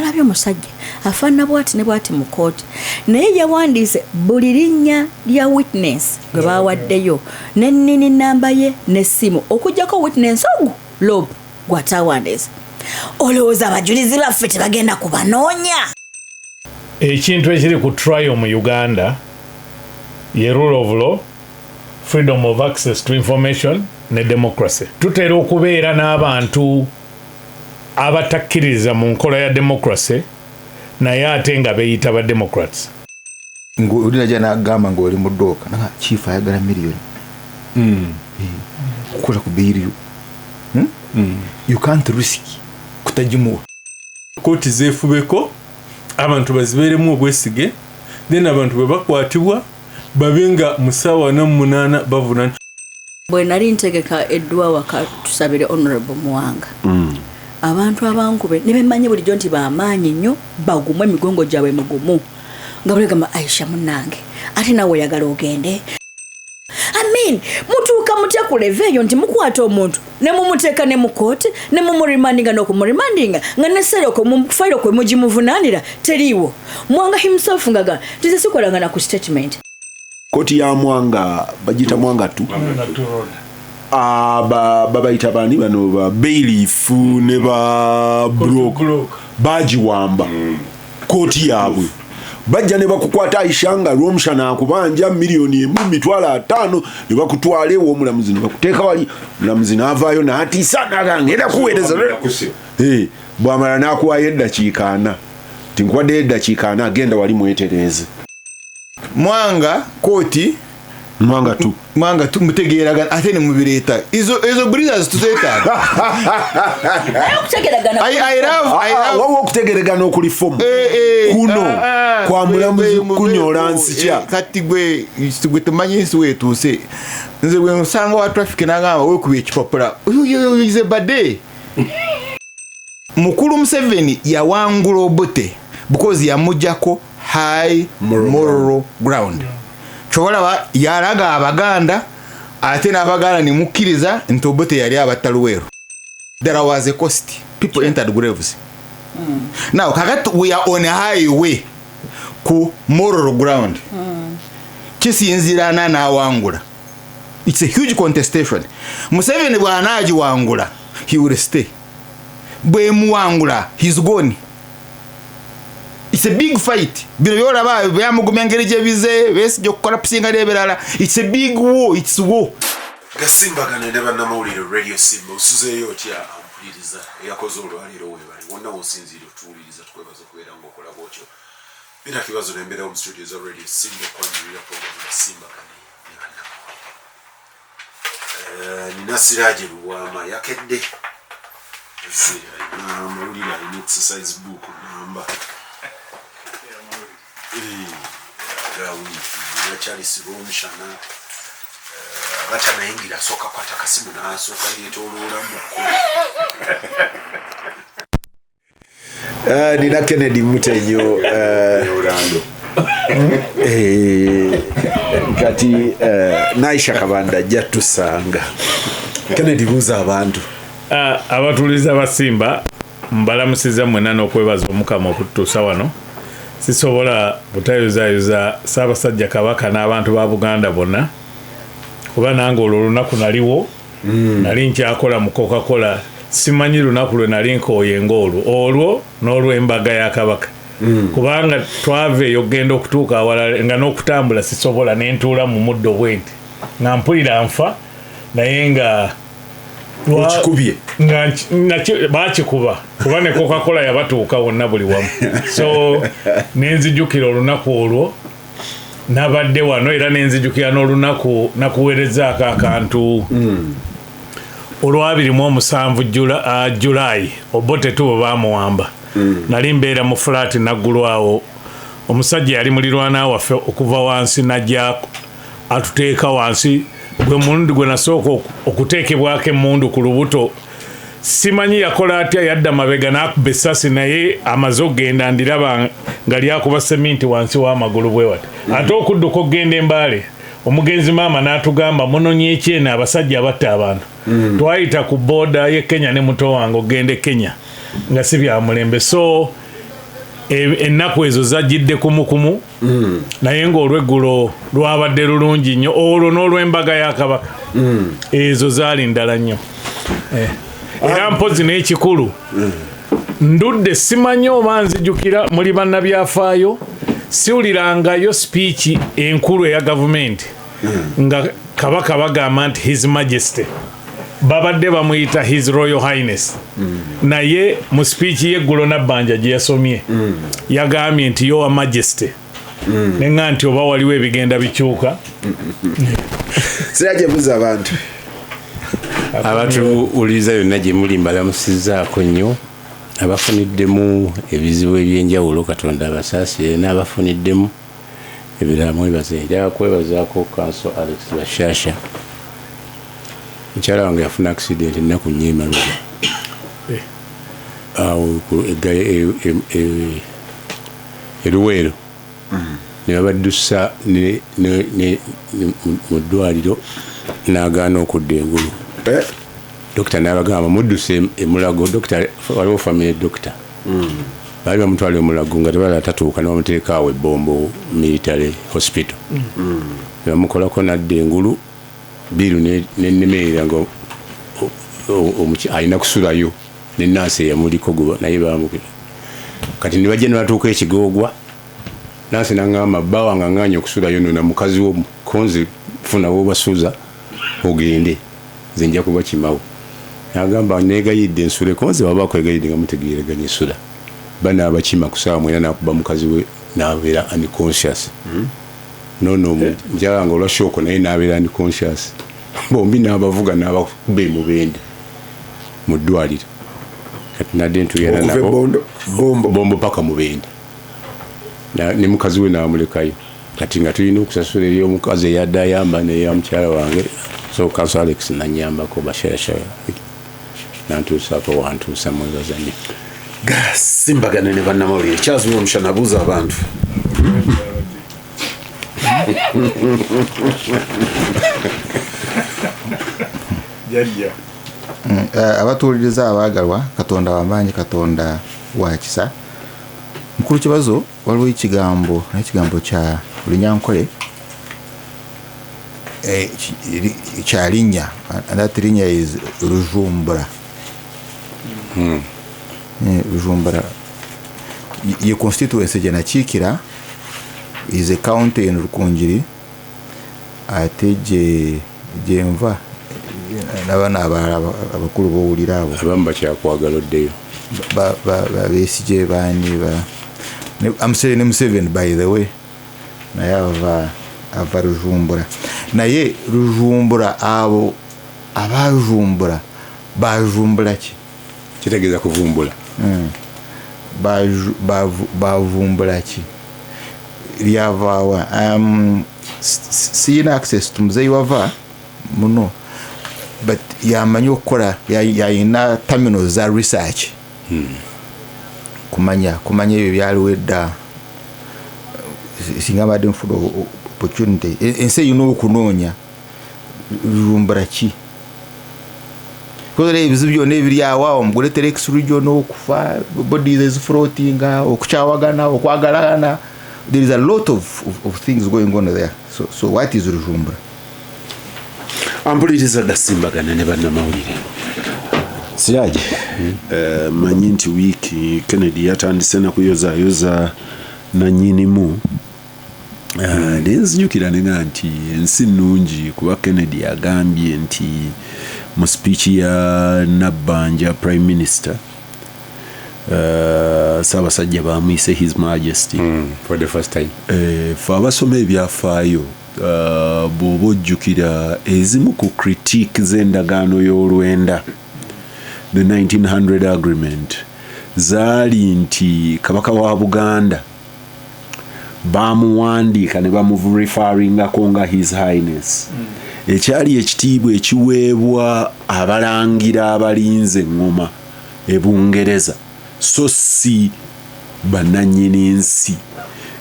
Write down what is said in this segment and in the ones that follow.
mulabye omusajja afaanana bw'ati ne bw'ati mu kooti naye yawandiise buli linnya lya witness gwe baawaddeyo n'ennini nnamba ye n'essimu okugyako witness ogu lob gw'ataawandiise. Olowooza abajulizi baffe tebagenda kubanoonya? Ekintu ekiri ku trial mu Uganda ye rule of law, freedom of access to information ne democracy. Tutera okubeera n'abantu abatakkiriza mu nkola ya democracy naye ate nga beeyita ba democrats. Ng'olina gye n'agamba ng'oli mu ddooka naga chief ayagala miliyoni okukola ku biyiriyo. You can't risk kutagimuwa. Kooti zeefubeko abantu bazibeeremu obwesige then abantu bwe bakwatibwa babenga mu ssaawa 48 bavunana. Bwe nali ntegeka eddwa waka tusabire Honorable Muwanga abantu abankube ne bemanyi bulijjo nti baamaanyi nnyo bagumu emigongo gyabwe migumu nga bulegamba Aisha munnange ate nawe oyagala ogende. Mutuuka mutya ku leveeyo nti mukwata omuntu ne mumuteeka ne mu kooti ne mumurimandinga n'okumurimandinga nga nessereko mu fayiro kwe mugimuvunaanira teriiwo. Mwanga himself ngaga tizesikolanga na ku statement. Kooti ya Mwanga bagita Mwanga tu. Babayita bani bano ba bailiff ne ba broke bagiwamba kooti yaabwe. Bajja ne bakukwata Aisha nga lw'omushana akubanja miliyoni 1.5 ne bakutwala ewo omulamuzi ne bakuteeka wali omulamuzi n'avaayo n'atiisa n'agangera kuweereza. Bw'amala n'akuwayo eddakiika 4 tinkuwadde eddakiika 4 agenda wali mwetereeze. Mwanga kooti Mwanga tu mutegeeragana ate ne mubireeta ezo breeders tuzeetaaga. I love okutegeeragana okuli fomu kuno kwa mulamuzi kunyola nsikya kati gwe tumanyi nsi weetuuse nze bwe nsanga wa traffic n'agamba weekuba ekipapula ize bade. Mukulu Museveni yawangula Obote because yamujjako high moral ground. Chobalaba yalaga Abaganda ate n'Abaganda ne mukkiriza nti Obote yali abattaluweero. There was a cost. People entered graves. Now kakati we are on a highway ku moral ground. Kisinzirana n'awangula. It's a huge contestation. Museveni bw'anaagiwangula he will stay. Bwe muwangula he's gone. It's a big fight. Bino ba byamugumengere gye bize besijja okukola pusinga n'ebirala. It's a big war. It's war. Gasimba ganende bannamawulire radio Simba osuzeeyo otya ampuliriza eyakoze olwaliro webali wonna wosinzire otuwuliriza tukwebaza okubeera ng'okola bwotyo. Bina kibazo n'embeera mu studio za radio Simba okwanjulira programu ya Simba kane ne bannamawulire. Nina Siraje Luwama yakedde. Amawulire alina exercise book namba. Charles Romushana batanayingira soka kwata kasimu n'asooka yeetooloola mukko. Nina Kennedy Mutenyo Orlando kati Naisha Kabanda ajja tusanga. Kennedy buuza abantu abatuliza basimba mbalamusiza mwenna n'okwebaza Omukama okutuusa wano. Sisobola butayuzayuza Ssaabasajja Kabaka n'abantu ba Buganda bonna kuba nange olwo olunaku naliwo nali nkyakola mu Coca-Cola simanyi lunaku lwe nali nkooye olwo n'olw'embaga ya Kabaka kubanga twaveeyo genda okutuuka awalala nga n'okutambula sisobola ne ntuula mu muddo bwenti nga mpulira nfa naye nga okikubye bakikuba kuba ne Coca-Cola yabatuuka wonna buli wamu so nenzijukira olunaku olwo nabadde wano era nenzijukira n'olunaku nakuweerezaako akantu olw'27 Julayi Obote tubo baamuwamba nali mbeera mu flat naggulwawo omusajja yali mulirwana waffe okuva wansi najja atuteeka wansi gwe mulundi gwe nasooka okuteekebwako emmundu ku lubuto simanyi yakola atya yadda mabega n'akuba essasi naye amaze okgenda ndiraba nga lyakuba seminti wansi w'amagulu bwe wati ate okudduka okgenda embaale omugenzi maama n'atugamba munonye ekyene abasajja abatta abantu twayita ku booda ye Kenya ne muto wange ogende Kenya nga si bya mulembe so ennaku ezo zajjidde kumukumu naye ng'olweggulo lwabadde lulungi nnyo olwo n'olw'embaga ya kabaka ezo zaali ndala nnyo era mpozi n'ekikulu ndudde simanyi oba nzijukira muli bannabyafaayo siwulirangayo sipiiki enkulu eya gavumenti nga kabaka bagamba nti his majesty babadde bamuyita his royal highness naye mu sipiiki y'eggulo Nabbanja gye yasomye yagambye nti your majesty nenga nti oba waliwo ebigenda bikyuka sirajebuza abantu abatuwuliriza yonna gye muli mbalamusizzaako nnyo abafuniddemu ebizibu ebyenjawulo Katonda abasaasire n'abafuniddemu ebiramu ebaze njagala kwebazaako Council Alex Bashasha mukyala wange yafuna accident ennaku nnyo emabega awo eruweero ne babaddusa mu ddwaliro n'agaana okudda engulu dokita n'abagamba mudduse emulago dokita waliwo family dokita baali bamutwala emulago nga tebala tatuuka ne bamuteeka awo ebbombo military hospital ne bamukolako n'adda engulu biru nennemerera nga alina kusulayo nennaasi eyamuliko guba naye bamukira kati ne bajja ne batuuka ekigoogwa naasi naŋŋamba bba wange aŋŋaanya okusulayo nona mukazi wo konze funa wobasuuza ogende nze nja kuba kimawo nagamba negayidde ensula konze baba kwegayidde nga mutegeeraganya essula banaabakima kusaawa mwena nakuba mukazi we nabeera unconscious nono mukyala nga olwa shooko naye nabeera unconscious bombi n'abavuga n'abakuba emubende mu ddwaliro kati nadde ntuyana nabo bombo paka mubende ne mukazi we n'amulekayo kati nga tulina okusasula eri omukazi eyadde ayamba neya mukyala wange so Council Alex nanyambako Bashasha nantuusaako wantuusa mwebaza nnyo gasimbagane ne bannamawulire kyazuma omushana buuza abantu abatuwuliriza abaagalwa Katonda w'amaanyi Katonda wa kisa mukulu kibazo waliwo ekigambo kya Lunyankole kya linnya and that linnya is Rujumbura. Rujumbura ye constituency gye nakiikira is a county in Rukungiri ate gye nva n'abaana abakulu b'owulira abo abamu bakyakwagala oddeyo Besigye baani I'm saying Museveni by the way naye ava Rujumbura naye Rujumbura abo abajumbura bajumbura ki kitegeeza kuvumbula bavumbula ki lyavaawa siyina access to muzeeyi wava muno but yamanyi okukola yayina terminals za research kumanya ebyo byaliwo edda singa badde nfuna opportunity ensi eyina okunoonya lumbura ki kozera ebizibu byonna ebiri awo omuguletera exrujo n'okufa bodies ezifloatinga okukyawagana okwagalagana there is a lot of things going on there so what is Rujumbura ampuliriza gasimbagana ne bannamawulire Siraje manyi nti wiiki Kennedy yatandise nakuyozaayoza nannyinimu nenzijukira nenga nti ensi nnungi kuba Kennedy agambye nti mu speech ya Nabbanja Prime Minister Ssaabasajja bamuyise His Majesty for the first time fe abasoma ebyafaayo bw'oba ojjukira ezimu ku critique z'endagaano y'olwenda the 1900 agreement zaali nti kabaka wa Buganda bamuwandiika ne bamureferringako nga His Highness ekyali ekitiibwa ekiweebwa abalangira abalinze eŋŋoma e Bungereza so si bannannyini nsi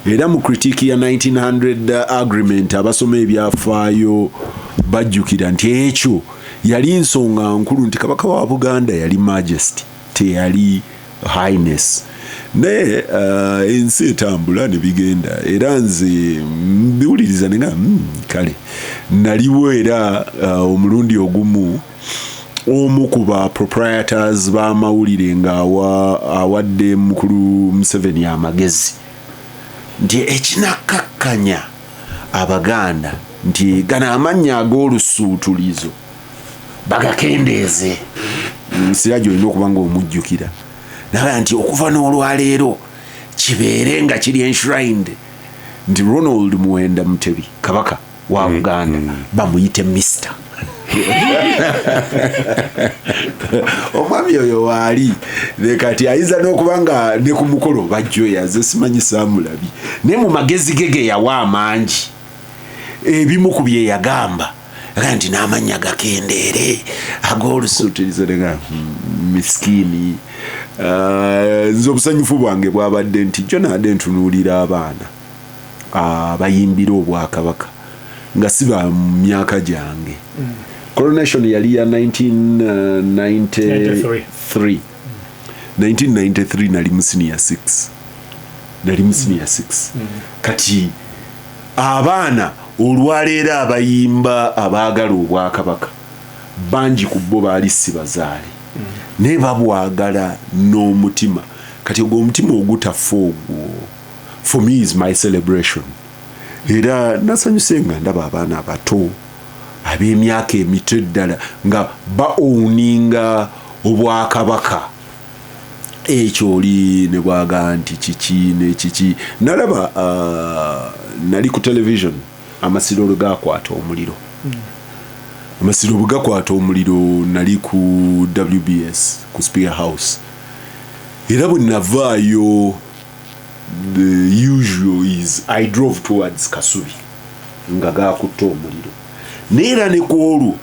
era mu critique ya 1900 agreement abasoma ebyafaayo bajjukira nti ekyo yali nsonga nkulu nti kabaka wa Buganda yali majesty teyali highness naye ensi etambula ne bigenda era nze mbiwuliriza nenga kale naliwo era omulundi ogumu omu ku ba proprietors b'amawulire nga awadde mukulu Museveni amagezi nti ekinakkakkanya Abaganda nti gana amannya ag'olusuutulizo bagakendeeze Siraje olina okuba nga omujjukira naye nti okuva n'olwaleero kibeere nga kiri enshrined nti Ronald Muwenda Mutebi kabaka wa Buganda bamuyite Mr. omwami oyo waali kati ayinza n'okuba nga ne ku mukolo bajjo yaze simanyi saamulabi naye mu magezi ge yawa amangi ebimu ku bye yagamba nti n'amannya gakendeere ag'olusuutirizo nenga miskini nze obusanyufu bwange bwabadde nti jjo naadde ntunuulira abaana abayimbira obwakabaka nga si ba myaka gyange coronation yali ya 1993 1993 nali mu senior 6 kati abaana olwaleero abayimba abaagala obwakabaka bangi ku bo baali si bazaale naye babwagala n'omutima kati ogwo omutima ogutafa ogwo for me is my celebration era nasanyuse nga ndaba abaana abato ab'emyaka emito eddala nga baowninga obwakabaka ekyo oli ne bwaga nti kiki nekiki nalaba nali ku television amasiro lwe gakwata omuliro amasiro bwe gakwata omuliro nali ku WBS ku Spear House era bwe navaayo the usual is I drove towards Kasubi nga gakutte omuliro neera ne ku olwo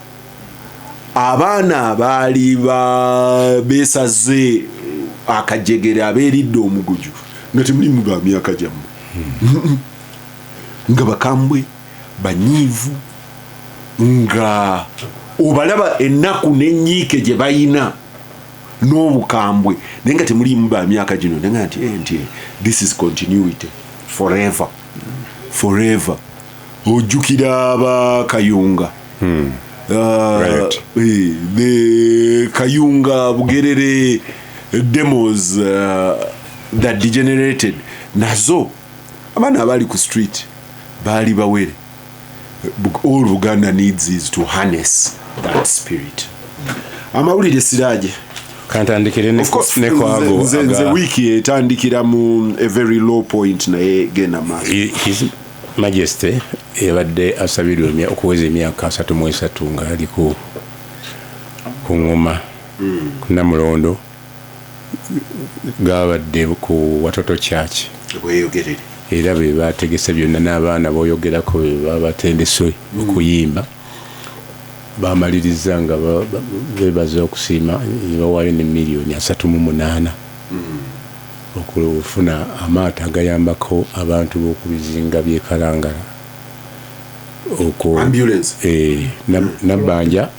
abaana abaali beesaze akajegere abeeridde omuguju nga temulimu ba myaka gyammwe nga bakambwe banyiivu nga obalaba ennaku n'ennyiike gye bayina n'obukambwe naye nga temulimu ba myaka gino naye nti this is continuity forever ojjukira abakayunga Right. The Kayunga Bugerere demos that degenerated nazo abana abali ku street bali bawere all Uganda needs is to harness that spirit amawulire Siraje kantandikire ne kwago nze wiki etandikira mu a very low point naye gena ma His Majesty ebadde asabirwa okuweza emyaka 33 nga ali ku ngoma Namulondo gabadde ku Watoto Church bweyogerere era be bategese byonna n'abaana boyogerako babatendese okuyimba bamaliriza nga bebaza okusiima bawaayo ne miliyoni 38 okufuna amaato agayambako abantu b'okubizinga by'ekalangala ambulance Nabbanja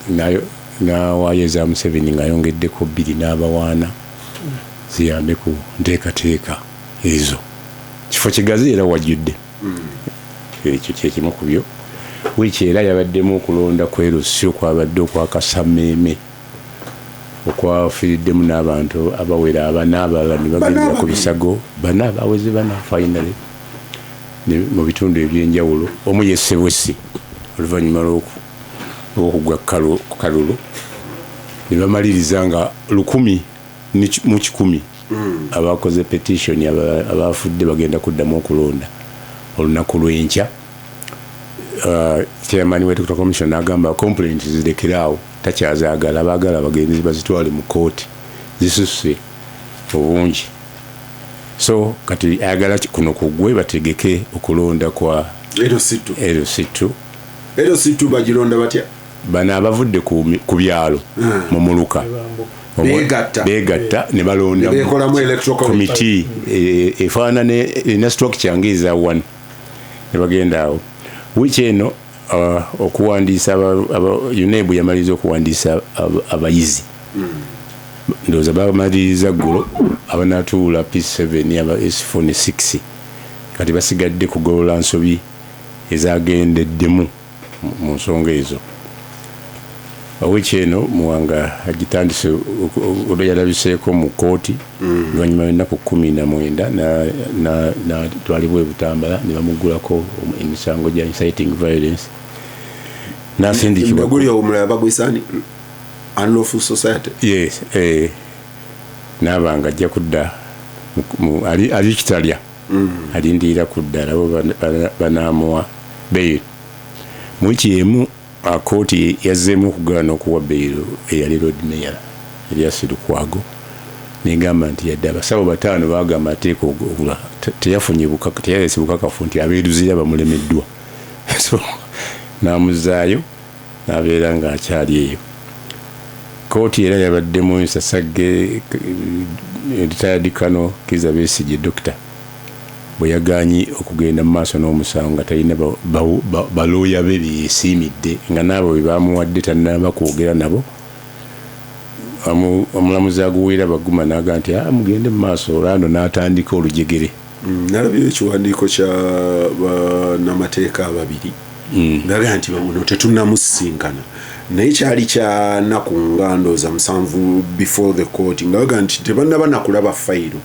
nayo nawaayo eza Museveni ng'ayongeddeko 2 n'abawaana ziyambe ku nteekateeka ezo kifo kigazi era wajjudde ekyo kyekimu ku byo wiiki era yabaddemu okulonda kwerusyo kwabadde okwakasameeme okwafiiriddemu n'abantu abawera abanaabala ne bagenda ku bisago bana abaweze bana finally mu bitundu ebyenjawulo omu yessebwesi oluvannyuma lw'okugwa ku kalulu ne bamaliriza nga 100 mu 100 abakoze petition abafudde bagenda kuddamu okulonda olunaku lw'enkya chairman w'Electoral Commission agamba complaints zirekeraawo takyazaagala abaagala abagenzi bazitwale mu kooti zisusse obungi so kati ayagala kuno kugwe bategeke okulonda kwa Erositu bagironda batya bana abavudde ku byalo mu muluka begatta ne balonda committee efaanana ne structure ngeza 1 ne bagenda awo wiiki eno okuwandiisa UNEB yamaliza okuwandiisa abayizi ndowooza bamaliriza ggulo abanatuula P7 aba S4 ne 6 kati basigadde kugolola nsobi ezagendeddemu mu nsonga ezo. Awiki eno Muwanga agitandise yalabiseeko mu kooti oluvannyuma lw'ennaku 19 natwalibwa e Butambala ne bamuggulako emisango gya inciting violence n'asindikibwa. Guli omulala bagwisani unlawful society. Yes, n'abanga ajja kudda ali kitalya alindirira kudda nabo banaamuwa beyiro. Mu wiki emu kooti yazzeemu okugaana okuwa beyiro eyali Lord Mayor Erias Lukwago negamba nti yadde abasawo 5 bagamba ateeka ogula teyalese bukakafu nti abeeruzira bamulemeddwa so n'amuzaayo n'abeera ng'akyali eyo. Kooti era yabaddemu Nsasagge retired Colonel Kizza Besigye Doctor bwe yagaanyi okugenda mu maaso n'omusango nga talina balooya be beesiimidde nga n'abo bwe bamuwadde tannaba kwogera nabo. Omulamuzi aguweera Baguma n'aga nti mugende mu maaso. Orlando n'atandika olujegere. Nalabye ekiwandiiko kya bannamateeka ababiri ngaga nti bamuno tetunnamusisinkana naye kyali kya nnaku nga ndowooza 7 before the court ngaga nti tebannaba nakulaba fayiro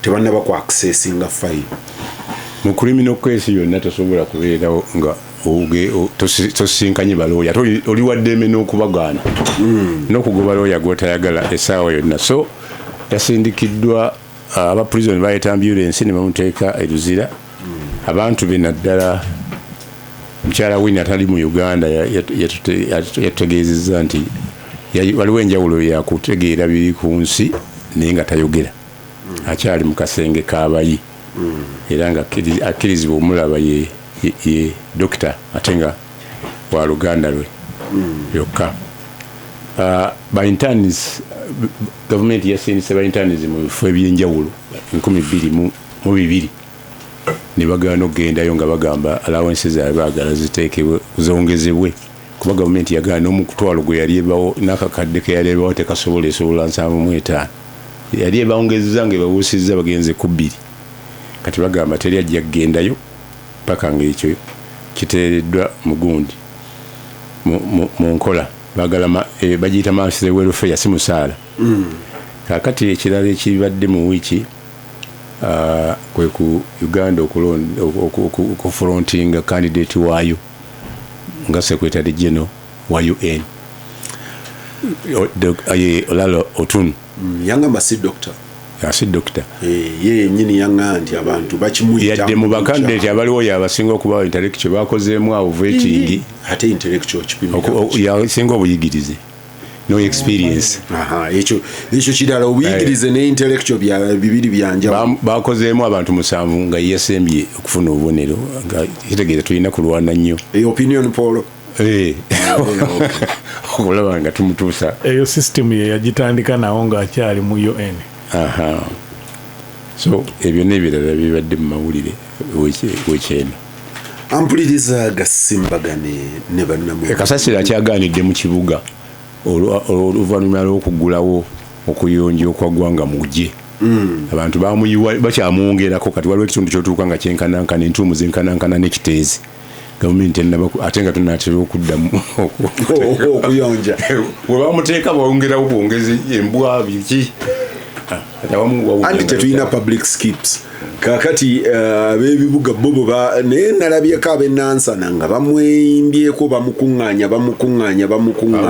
tebannaba ku accessinga fayiro. Mu criminal case yonna tosobola kubeerawo nga tosisinkanye balooya oli waddeme n'okubagaana n'okugoba looya gw'otayagala essaawa yonna. So yasindikiddwa aba prison bayita ambulance ne bamuteeka eruzira. Abantu be naddala mukyala we atali mu Uganda yatutegeezezza nti waliwo enjawulo yakutegeera biri ku nsi naye nga tayogera akyali mu kasenge k'abayi era nga akkirizibwa omulaba ye dokita ate nga wa Luganda lwe yokka. Baintanis gavumenti yasindise baintanis mu bifo ebyenjawulo 2022 ne bagaana okugendayo nga bagamba allowances zaabwe baagala ziteekebwe zongezebwe kuba gavumenti yagaana n'omukutwalo gwe yali ebawo n'akakadde ke yali ebawo tekasobola esobola 75 yali ebawongezeza nga ebabuusizza bagenze ku 2 kati bagamba teri ajja kugendayo paka ng'ekyo kiteereddwa mu gundi mu nkola bagala bagiyita mass welfare si musaala. Kakati ekirala ekibadde mu wiiki kwe ku Uganda okufrontinga candidate waayo nga secretary general wa UN Olalo Otun yangamba si doctor asi doctor ye nyini yanga nti abantu bakimuyita yadde mu bakandidate abaliwo yabasinga okuba intellectual bakozeemu awo vetting ate intellectual kipimo yasinga obuyigirize no experience. Ekyo kirala obuyigirize ne intellectual bya bibiri byanja bakozeemu abantu 7 nga yesembye okufuna obubonero nga kitegeeza tulina kulwana nnyo opinion poll okulaba nga tumutuusa eyo system ye yagitandika nawo ng'akyali mu UN. So ebyo n'ebirala bibadde mu mawulire wekyeno. Ampuliriza Gasimbagane ne bannamu Kasasiro akyagaanidde mu kibuga oluvannyuma lw'okuggulawo okuyonja okwaggwanga mu gye. Abantu bamuyiwa bakyamuwongerako kati waliwo ekitundu kyotuuka nga kyenkanankana entuumu zenkanankana n'ekiteezi gavumenti ate nga tunatera okuddamu okuyonja we bamuteeka bawongerawo bwongezi embwa biki anti tetulina public skips kakati ab'ebibuga bobo naye nalabyeko ab'ennansana nga bamweyimbyeko bamukuŋŋaanya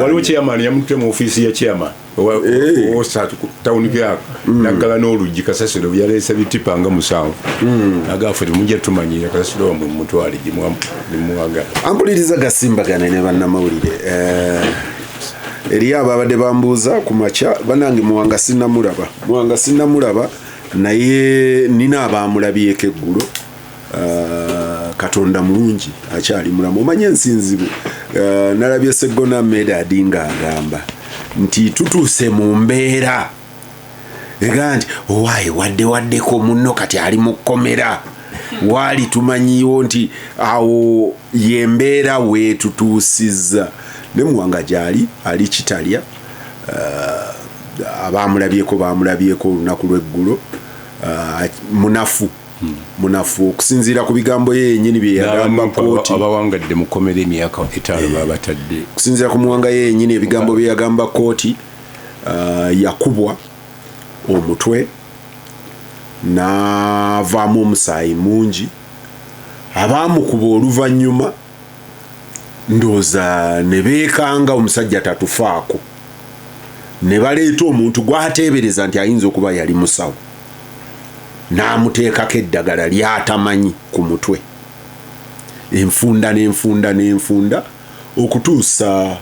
waliwo chairman yamutute mu ofiisi ya chairman osatu tawuni gyako naggala n'oluggi Kasasiro byaleese bitipa nga 7 agaafe temujja tumanyira Kasasiro wamwe mutwale gyemuwagala. Ampuliriza Gasimbagane ne bannamawulire eriyo ababadde bambuuza ku makya banange Muwanga sinnamulaba naye nina abamulabyeko eggulo. Katonda mulungi akyali mulamu omanye ensinzibu. Nalabye Seggona Medad nga agamba nti tutuuse mu mbeera ega nti owaayi waddeko munno kati ali mu kkomera waali tumanyiwo nti awo yembeera weetutuusizza ne Muwanga gyali ali kitalya abamulabyeko olunaku lw'eggulo munafu okusinziira ku bigambo ye yennyini bye yagamba kooti abawangadde mu komera emyaka 5 babatadde okusinziira ku muwanga ye yennyini ebigambo bye yagamba kooti yakubwa omutwe n'avaamu omusaayi mungi abaamukuba oluvannyuma ndooza ne beekanga omusajja tatufaako ne baleeta omuntu gw'ateebereza nti ayinza okuba yali musawo n'amuteekako eddagala ly'atamanyi ku mutwe enfunda okutuusa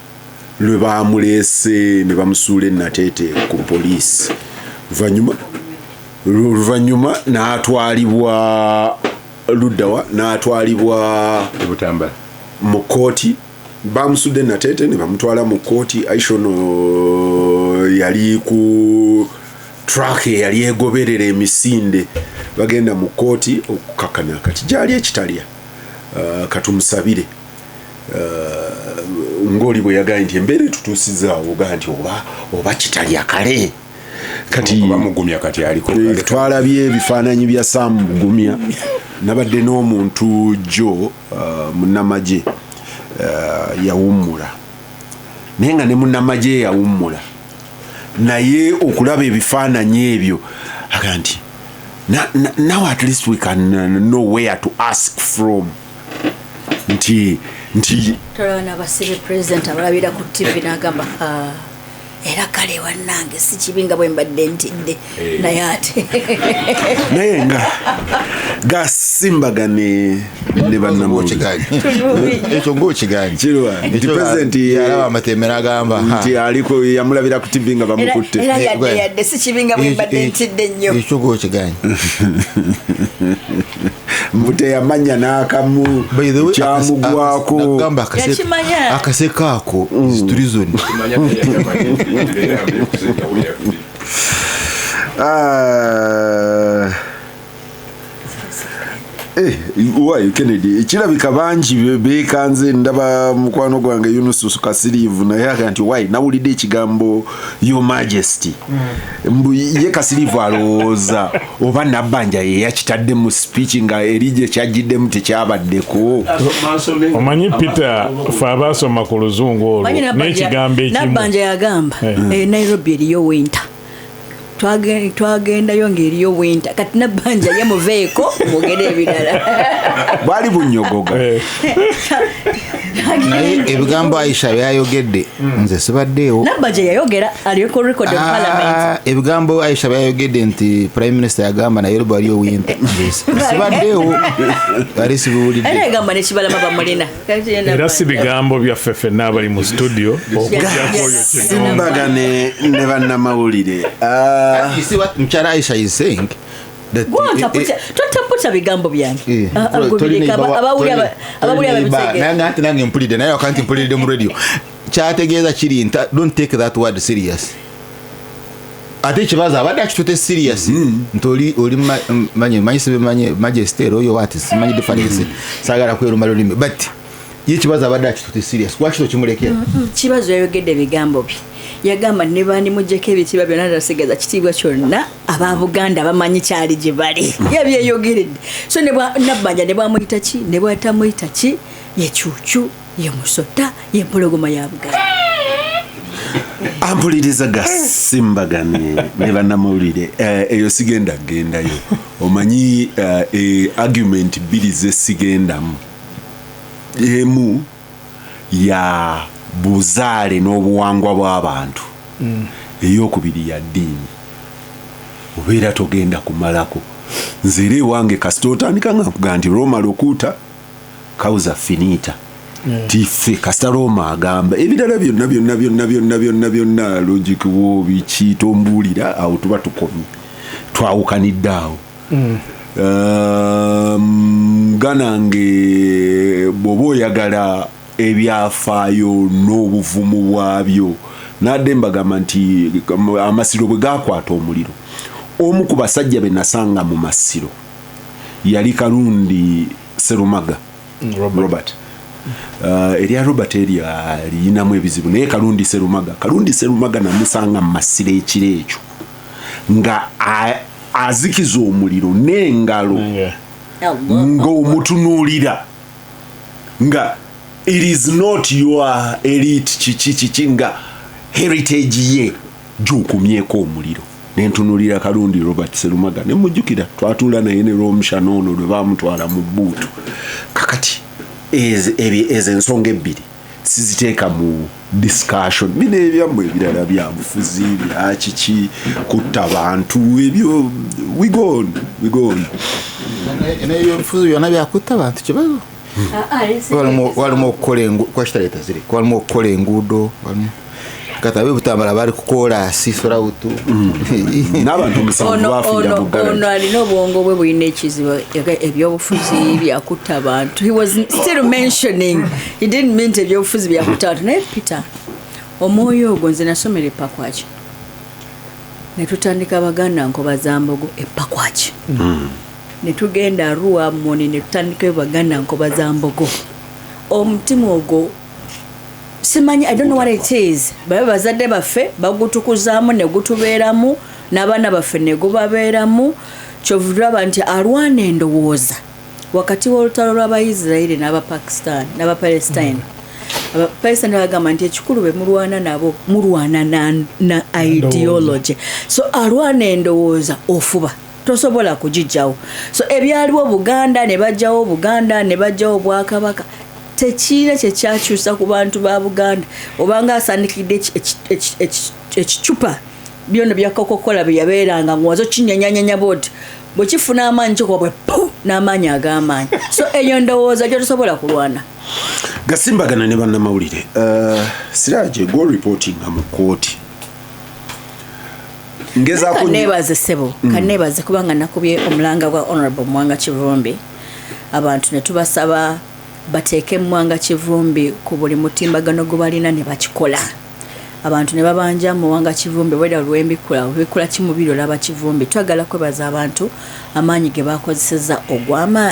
lwe baamuleese ne bamusuula ennateete ku poliisi oluvannyuma n'atwalibwa luddawa n'atwalibwa Butambala mu kooti bamusudde ennateete ne bamutwala mu kooti aishono yali ku truck yali egoberera emisinde bagenda mu kooti okukakana kati gyali ekitalya katumusabire ng'oli bwe yagaye nti embeera etutuusizaawo ogaa nti oba kitalya kale kati bamugumya kati aliko twalabye ebifaananyi bya Sam Bugumya nabadde n'omuntu jo munnamagye yawummula naye nga ne munnamagye yawummula naye okulaba ebifaananyi ebyo aga nti now at least we can know where to ask from nti tolabana basibe president abalabira ku TV n'agamba era kale wannange si kibi nga bwe mbadde ntidde naye ate naye nga gasimbagane ne bannamawulire ekyo ng'okiganye nti president yalaba amatemera agamba nti aliko yamulabira ku TV nga bamukutte era yadde si kibi nga bwe mbadde ntidde nnyo ekyo ng'okiganye mbuteyamanya n'akamu kyamugwako yakimanya akaseko ako turizoni wayo Kennedy ekirabika bangi beekanze ndaba mukwano gwange Yunusu Kasirivu naye aga nti wayi nawulidde ekigambo Your Majesty mbu ye Kasirivu alowooza oba Nabbanja ye yakitadde mu speech nga erije kyagiddemu tekyabaddeko omanyi Peter fe abaasoma ku luzungu olwo n'ekigambo ekimu Nabbanja yagamba Nairobi eriyo winter twagendayo ng'eriyo winter kati Nabbanja ye muveeko mugere ebirala bwali bunyogoga naye ebigambo Aisha byayogedde nze sibaddeewo Nabbanja yayogera aliyo record of parliament ebigambo Aisha byayogedde nti prime minister yagamba Nairobi waliyo winter sibaddeewo ali sibuwulidde era yagamba nekibalama bamulina era si bigambo byaffe ffenna abali mu studio okujjako oyo simbagane ne bannamawulire you see what Mchara Aisha is saying that tutaputa bigambo byange nange mpulidde naye wakanti mpulidde mu radio kyategeeza kiri nti don't take that word serious ate ekibazo abadde akitute serious nti oli manyisibe majesty oyo wati simanyi difference saagala kweruma lulimi but ye ekibazo abadde akitute serious lwaki tokimulekera kibazo yayogedde bigambo bye yagamba ne bandi mujjeko ebitiibwa byonna tasigaza kitiibwa kyonna ababuganda bamanyi kyali gye bali yabyeyogeredde so Nabbanja ne bwamuyita ki ne bwatamuyita ki ye cuucu ye musota ye mpologoma ya Buganda ampuliriza gasimbagane ne bannamawulire eyo sigenda gendayo omanyi argument bbiri ze sigendamu emu ya buzaale n'obuwangwa bw'abantu eyokubiri ya ddiini obeera togenda kumalako nze era ewange kasita otandika nga nkuga nti Roma lokuuta causa finita tiffe kasita Roma agamba ebirala byonna logic biki tombuulira awo tuba tukomye twawukanidde awo ganange bw'oba oyagala ebyafaayo n'obuvumu bwabyo nadde mbagamba nti amasiro bwe gakwata omuliro omu ku basajja be nasanga mu masiro yali Kalundi Serumaga Robert erya Robert erya liyinamu ebizibu naye Kalundi Serumaga namusanga mu masiro ekiro ekyo nga azikiza omuliro n'engalo ng'omutunuulira nga it is not your elite kiki nga heritage ye gy'okumyeko omuliro nentunuulira Kalundi Robert Serumaga ne mujjukira twatuula naye ne Romshano ono lwe baamutwala mu bbuutu kakati ezo ensonga ebbiri siziteeka mu discussion bino ebyammwe ebirala bya bufuzi bya kiki kutta bantu ebyo we go on naye obufuzi byonna byakutta bantu kibazo walimu okukola enguudo katabe butambala bali kukola sifura butu n'abantu musanvu bafiira mu ggala ono alina obwongo bwe bulina ekizibu ebyobufuzi byakutta abantu. He was still mentioning, he didn't mean ebyobufuzi byakutta abantu naye Peter omwoyo ogwo nze nasomera epakwaki ne tutandika Baganda Nkoba za Mbogo epakwaki ne tugenda Arua Moni ne tutandika Baganda Nkoba za Mbogo omutima ogwo simanyi, I don't know what it is. Babe bazadde baffe bagutukuzaamu ne gutubeeramu n'abaana baffe ne gubabeeramu kyovulaba nti alwana endowooza wakati w'olutalo lw'Abayisirayiri n'Abapakistan n'Abapalestine. Abapalestine bagamba nti ekikulu be mulwana nabo mulwana na ideology. So alwana endowooza ofuba tosobola kugijjawo. So ebyaliwo Buganda ne bajjawo Buganda ne bajjawo Bwakabaka tekiira kyekyakyusa ku bantu ba Buganda obanga asandikidde ekicupa byono bya Coca-Cola bye yabeeranga ngwazo kinyanyanyanya boti bwekifuna amaanyi kyokobwe n'amaanyi ag'amaanyi. So eyo ndowooza gye tusobola kulwana. Gasimbagana ne bannamawulire Siraje go reporting mu kooti ngezaako nebaze sebo kanebaze kubanga nakubye omulanga gwa Honorable Mwanga Kivumbi abantu ne tubasaba bateeke Mwanga Kivumbi ku buli mutimbagano gwe balina ne bakikola. Abantu ne babanja Mwanga Kivumbi weda lwembikula bikula kimubiro laba Kivumbi twagala kwebaza abantu amaanyi ge bakozeseza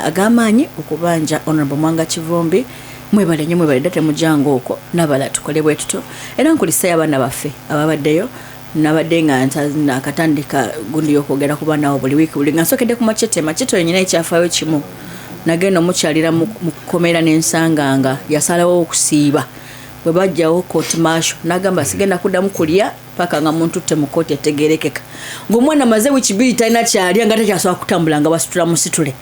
agamaanyi okubanja Honorable Mwanga Kivumbi mwebale nnyo mwebale date mujango okwo nabala tukole bwetuto era nkulisa abaana baffe ababaddeyo nabadde nga nakatandika gundi yokwogera ku baana buli wiiki buli nga nsokedde ku Machete yenyina ekyafaayo kimu nagenda omukyalira mu kukomera n'ensanganga yasalawo okusiiba bwe bajjawo court martial nagamba sigenda kuddamu kulya paka nga muntu te mu kooti etegerekeka ng'omwana maze wiki bbiri talina kyalya nga takyasobola kutambula nga basitula musitule.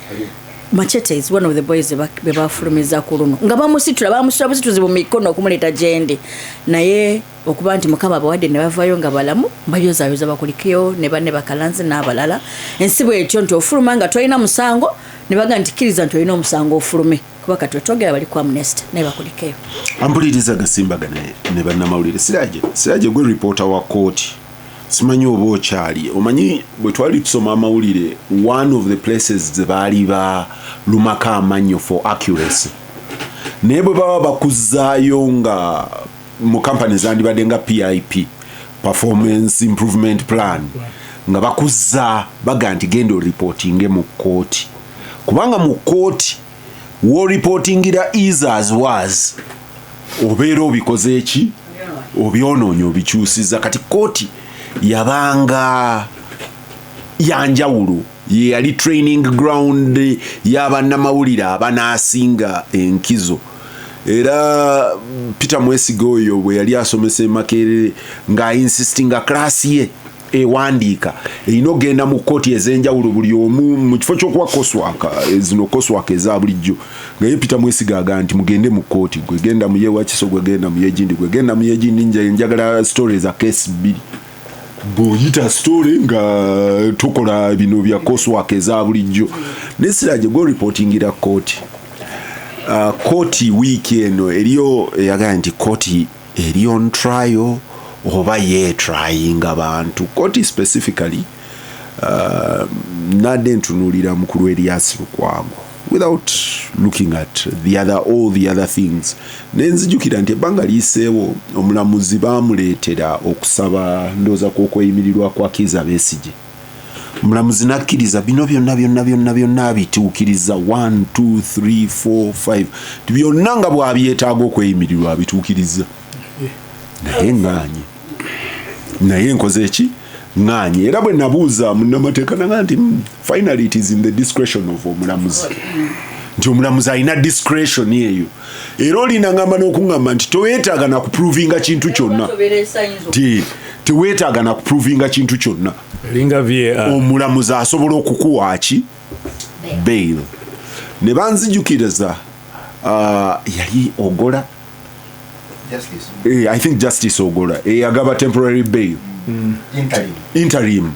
Machete is one of the boys be bafulumiza ku luno nga bamusitula busituzi mu mikono okumuleeta gyendi naye okuba nti Mukama bawadde ne bavaayo nga balamu bayozaayoza bakulikeyo ne banne bakalanzi n'abalala ensi bwetyo nti ofuluma nga tolina musango ne baga nti kkiriza nti olina omusango ofulume kuba kati wetwogera bali ku amnesty ne bakulikeyo. Ampuliriza Gasimbagana ne bannamawulire Siraje gwe reporter wa kooti simanyi oba okyali omanyi bwe twali tusoma amawulire one of the places ze baali ba lumaka amannyo for accuracy naye bwe baba bakuzaayo nga mu company zandibadde nga PIP performance improvement plan nga bakuzza baga nti genda reporting mu kooti kubanga mu kooti wo reportingira is as was obeera obikoze eki obyonoonya obikyusiza kati kooti yabanga yanjawulo yali training ground y'abannamawulire abanaasinga enkizo era Peter Mwesiga oyo bwe yali asomesa Makerere nga insistinga klasi ye ewandiika erina ogenda mu kooti ez'enjawulo buli omu mu kifo ky'okuba koswaka zino koswaka eza bulijjo nga ye Peter Mwesiga aga nti mugende mu kooti gwe genda mu Yewakiso gwe genda mu Yegindi gwe genda mu Yegindi njagala stories za case 2 buyita story nga tukola bino bya coursework eza bulijjo nesiraje go reportingira kooti kooti weeki eno eriyo yaga nti kooti eri on trial oba ye trying abantu kooti specifically nadde ntunuulira mukulu Erias Lukwago without looking at all the other things nenzijukira nti ebbanga liiseewo omulamuzi baamuleetera okusaba ndooza kw'okweyimirirwa kwa Kizza Besigye mulamuzi nakkiriza bino byonna bituukiriza 1 2 3 4 5 byonna nga bwabyetaaga okweyimirirwa abituukiriza naye ŋŋaanye naye nkoze eki ŋŋaanye era bwe nabuuza munnamateeka naga nti finally it is in the discretion of omulamuzi nti omulamuzi alina discretion eyo era olina ŋŋamba n'okuŋŋamba nti toweetaaga na kuprovinga kintu kyonna teweetaaga na kuprovinga kintu kyonna linga VAR omulamuzi asobola okukuwa ki bail ne banzijukiriza yali Ogola I think Justice Ogola agaba temporary bail interim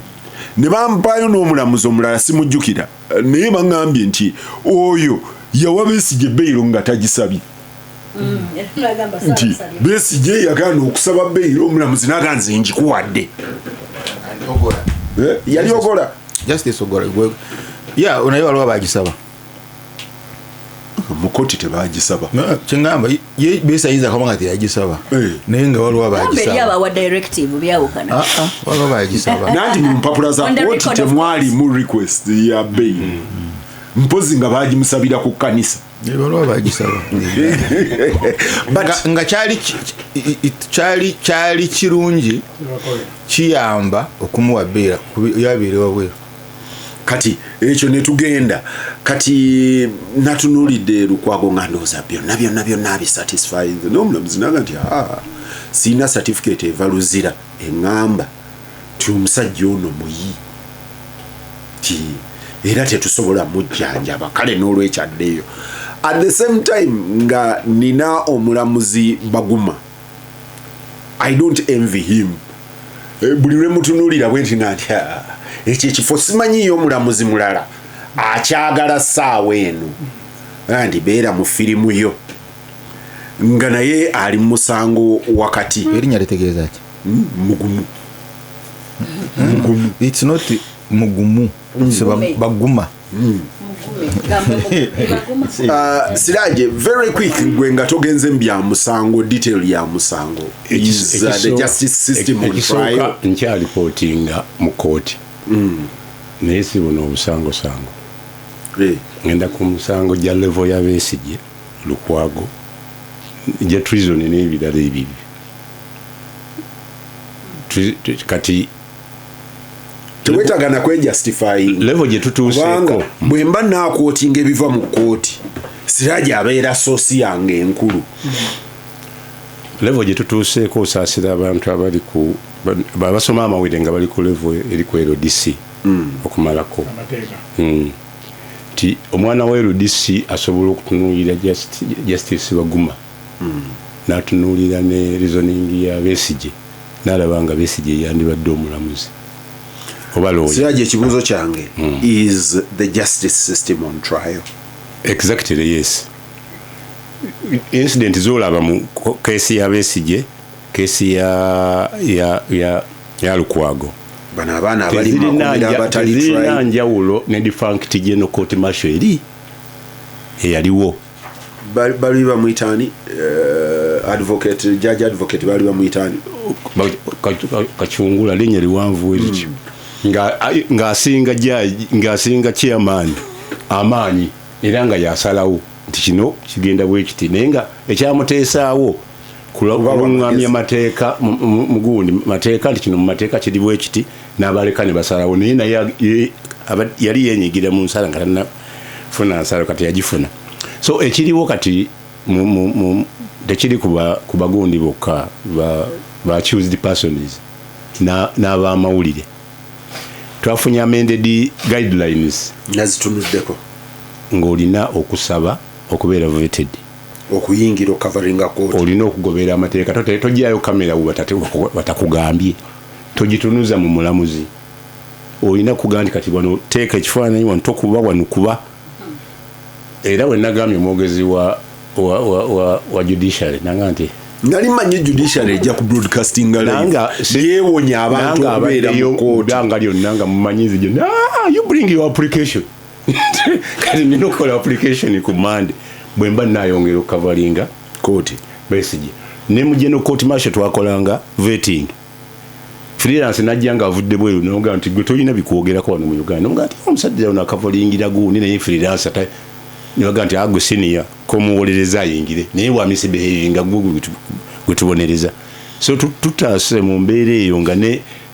ne bampayo n'omulamuzi omulala simujjukira naye baŋŋambye nti oyo yawa Besigye bail nga tagisabye nti Besigye yagaana okusaba bail omulamuzi naga nze njikuwadde yali Ogola Justice Ogola naye waliwo bagisaba mu kkooti tebagisaba kyengamba ye Besigye kabanga teyagisaba naye nga waliwo bagisaba waliwo bagisaba nanti mu mpapula za kkooti temwali mu request ya bail mpozi nga bagimusabira ku kkanisa waliwo bagisaba nga kyali kirungi kiyamba okumuwa bail yabeerewa bweru kati ekyo netugenda kati natunuulidde Lukwago nga ndowooza byonna bisatisfied n'omulamuzi naga nti siina certificate evaluzira eŋŋamba ti omusajja ono muyi ti era tetusobola mujjanjaba kale n'olwekyaddeeyo at the same time nga nina omulamuzi Baguma I don't envy him buli lwe mutunuulira bwe nti nti ekyo ekifo simanyiyo omulamuzi mulala akyagala ssaawa eno andi beera mu firimu yo nga naye ali mu musango wakati erinnya litegeeza ki mugumu it's not mugumu Baguma Siraje very quick gwe nga togenze mbya musango detail ya musango is the justice system on trial ncha reportinga mu court naye si buno obusango ngenda ku musango gya level ya Besigye Lukwago gya treason n'ebirala ebibi kati tuwetagana kwe justify level gye tutuuseeko bwe mba nakwotinga ebiva mu kooti Siraje abeera sosi yange enkulu level gye tutuuseeko osaasira abantu abali ku babasoma amawulire nga bali ku level eri ku LDC okumalako ti omwana wa LDC asobola okutunuulira Justice Baguma n'atunuulira ne reasoning ya Besigye n'alaba nga Besigye yandibadde omulamuzi Siraje ekibuuzo kyange is the justice system on trial? Exactly, yes. Incident zolaba mu kesi ya Besigye, kesi ya Lukwago. Bana abana abali makomera abatali trial. Zirina njawulo ne defunct General Court Martial eri eyaliwo. Bali bamuyitani advocate, judge advocate bali bamuyitani. Kachungula linnya liwanvu ekyo. Ng'asinga chairman amaanyi era nga yasalawo nti kino kigenda bwe kiti naye nga ekyamuteesaawo kulungamya mateeka mugundi mateeka nti kino mu mateeka kiri bwe kiti n'abaleka ne basalawo naye yali yenyigira mu nsala nga tannafuna nsala kati yagifuna so ekiriwo kati tekiri ku bagundi bokka ba accused persons n'abamawulire twafunye amended guidelines nazitunuddeko ng'olina okusaba okubeera vetted okuyingira okavaringa court olina okugobera amateeka tojjayo kamera batakugambye togitunuza mu mulamuzi olina kugamba nti kati wano teeka ekifaananyi wano tokuba wano kuba era we nagambye omwogezi wa judiciary nanga nti nali manyi judiciary ejja ku broadcasting nanga yeewonya abantu abeera mu court nanga lyonna nga mumanyizi gyonna you bring your application kati nina okukola application ku Monday bwe mba nayongera okukavalinga court Besigye ne mu General Court Martial twakolanga vetting freelance najja nga avudde bweru noga nti gwe tolina bikwogerako wano mu Uganda noga nti omusajja ono akavolingira gundi naye freelance ata noga nti agwe senior komuwolereza ayingire naye wamisi behaving nga gwe tubonereza so tutaase mu mbeera eyo nga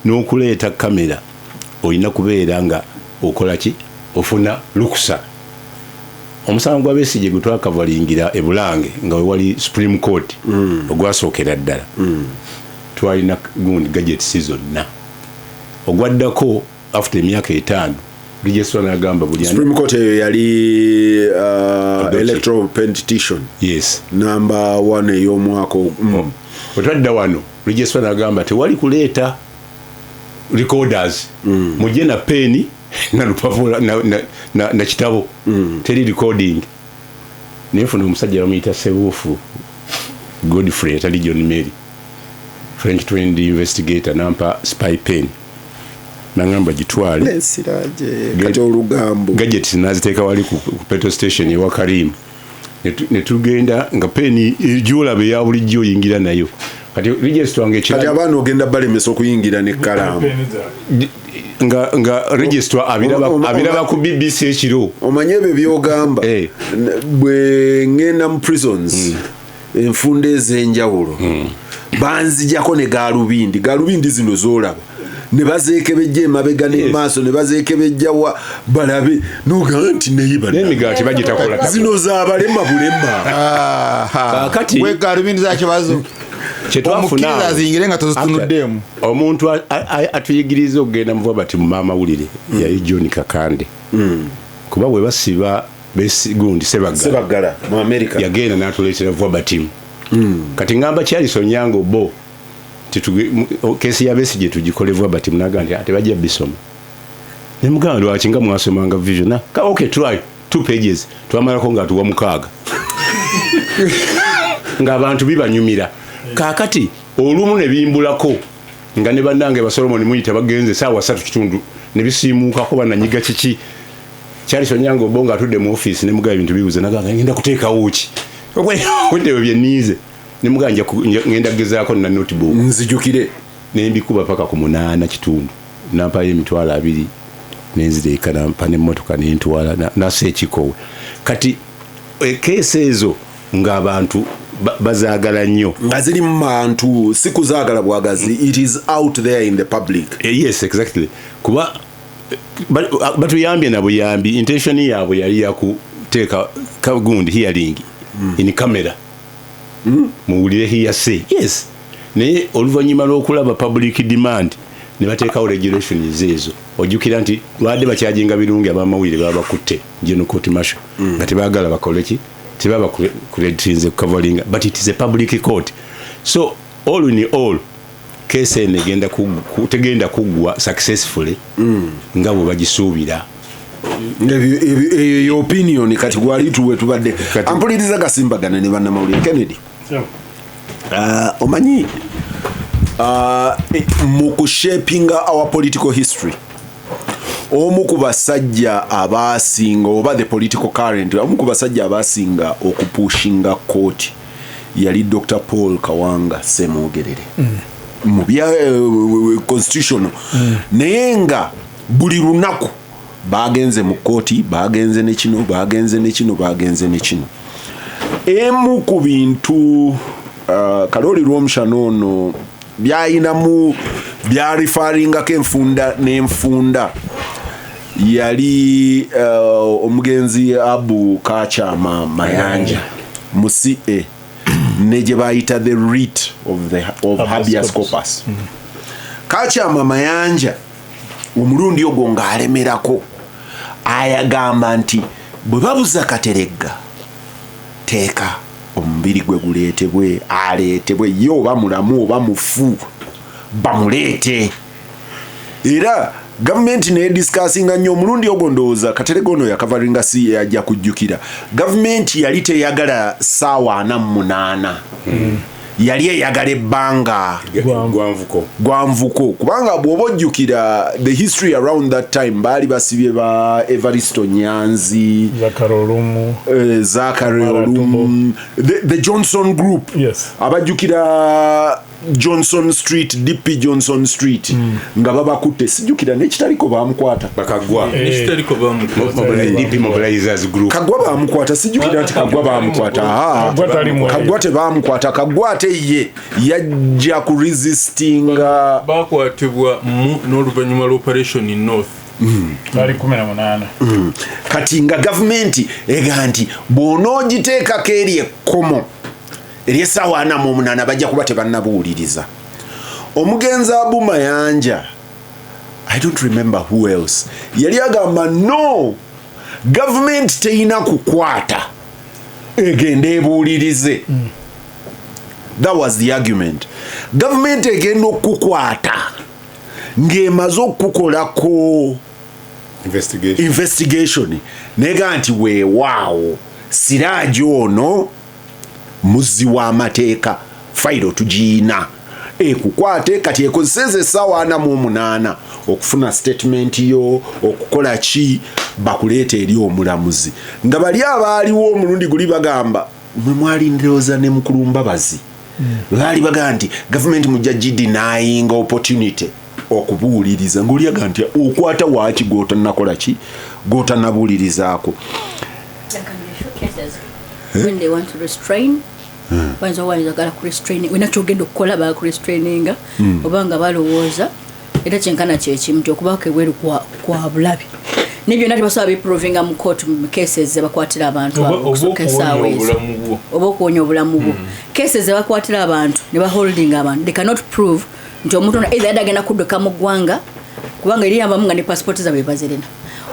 n'okuleeta kamera olina kubeera nga okola ki ofuna lukusa omusango gwa Besigye gwe twakavalingira e Bulange nga wewali Supreme Court ogwasookera ddala twalina gundi gadget season na ogwaddako after emyaka 5 register n'agamba buli Supreme Court yali electoral petition yes number 1 ey'omwaka otwadda wano register n'agamba tewali kuleeta recorders mujje na peni na lupavula na kitabo teri recording nefuna omusajja bamuyita Sebufu Godfrey atali John Mary French trained investigator nampa spy pen nangamba gitwale nesiraje kati olugambo gadgets naziteeka wali ku petrol station ewa Karim netugenda nga peni ejulabe ya bulijjo oyingira nayo kati register wange kati abaana ogenda balemesa okuyingira ne kalamu nga register abiraba ku BBC ekiro omanye ebyo byogamba bwe ngenda mu prisons enfunda ez'enjawulo banzijako ne galubindi zino zoolaba ne bazeekebejja emabega n'emaaso ne bazeekebejja wa balabe noga nti n'emigaati bagitakola zino z'abalema bulema kati we galubindi zakibazo kyetwafuna azingire nga tozitunuddemu omuntu atuyigiriza okugenda muva bati mu mawulire yali John Kakande kuba bwe basiba gundi Sebagala mu America yagenda n'atuleetera vuba batimu kati ngamba kyali Sonyango bo kesi ya Besigye tugikole vuba batimu naga nti ate bajja bisoma ne muganda lwaki nga mwasomanga vision okay try 2 pages twamalako nga tuwa mukaaga ng'abantu bibanyumira kakati olumu ne bimbulako nga ne bannange ba Solomon muyita bagenze saawa 3 ne bisiimuukako bananyiga kiki kyali Sonyango bonga atudde mu office ne mugaye ebintu bibuze naganga ngenda kuteeka wuki wende bye nize ne muganja ngenda gezaako na notebook nzijukire ne mbikuba paka ku 8 kitundu nampa emitwalo 2 nenzireka nampa ne motoka ne ntwala na sekikowe kati kese ezo ng'abantu bazaagala nnyo nga ziri mu bantu si kuzaagala bwagazi it is out there in the public yes exactly kuba batuyambye na buyambi intention yaabwe yali yakuteeka kagundi hearing in camera muwulire hearsay yes naye oluvannyuma lw'okulaba public demand ne bateekawo regulations ezo ojjukira nti lwadde bakyajinga birungi abamawulire baba bakutte General Court Martial nga tebaagala bakole ki tebaba kureditrinze covering but it is a public court so all in all case negenda tegenda kugwa successfully nga bwe bagisuubira eyo opinion kati gwali tuwe tubadde ampuliriza gasimbagana ne bannamawulire Kennedy omanyi mu kushapinga our political history omu ku basajja abasinga oba the political current omu ku basajja abasinga okupushinga court yali Dr. Paul Kawanga Semogerere mu bya constitutional naye nga buli lunaku bagenze mu kooti bagenze ne kino emu ku bintu kaloli lw'omushana ono byayinamu byarifaringako enfunda yali omugenzi Abu Kachama Mayanja mu CA ne gye bayita the writ of habeas corpus Kachama Mayanja omulundi ogwo ng'alemerako ayagamba nti bwe babuza Kateregga teeka omubiri gwe guleetebwe aleetebwe ye oba mulamu oba mufu bamuleete era gavumenti ne discussinga nnyo omulundi ogwo ndowooza Kateregga ono yakavalinga si yajja kujjukira gavumenti yali teyagala ssaawa 48 yali eyagala ebbanga gwanvuko kubanga bw'oba ojjukira the history around that time baali basibye ba Evaristo Nyanzi Zakari Olumu the Johnson group yes. abajjukira Johnson Street, DP Johnson Street nga babakutte sijukira n'ekitaliko bamukwata bakagwa n'ekitaliko bamukwata DP Mobilizers Group Kagwa bamukwata sijukira nti Kagwa bamukwata Kagwa tebamukwata Kagwa ate ye yajja ku resistinga bakwatibwa n'oluvannyuma lw'operation in North bali 18 kati nga gavumenti ega nti bw'onoogiteekako eri ekkomo ery'essaawa 48 bajja kuba tebannabuwuliriza omugenzi Abu Mayanja I don't remember who else yali agamba no gavumenti teyina kukwata egenda ebuulirize that was the argument gavumenti egenda okukukwata ng'emaze okukolako investigation nega nti weewaawo Siraaji ono muzzi w'amateeka fayiro tugiina ekukwate kati ekozeseza essaawa 48 okufuna statement yo okukola ki bakuleeta eri omulamuzi nga bali abaaliwo omulundi guli bagamba mwe mwalindirooza ne mukulu Mbabazi baali bagamba nti gavumenti mujja denying opportunity okubuuliriza ng'olyaga nti okwata waaki gw'otannakola ki gw'otannabuulirizaako when they want to restrain banza wayagala ku restraining wena kyogenda okukola ba ku restraininga obanga balowooza era kyenkana kyekimu nti okubaako ebweru kwa bulabi nebyo nati basobola biprovinga mu court mu cases zebakwatira abantu oba okuwonya obulamu bwo cases zebakwatira abantu ne baholding abantu they cannot prove nti omuntu either yadagenda kudduka mu ggwanga kubanga eriyambamu nga ne passport zaabwe bazirina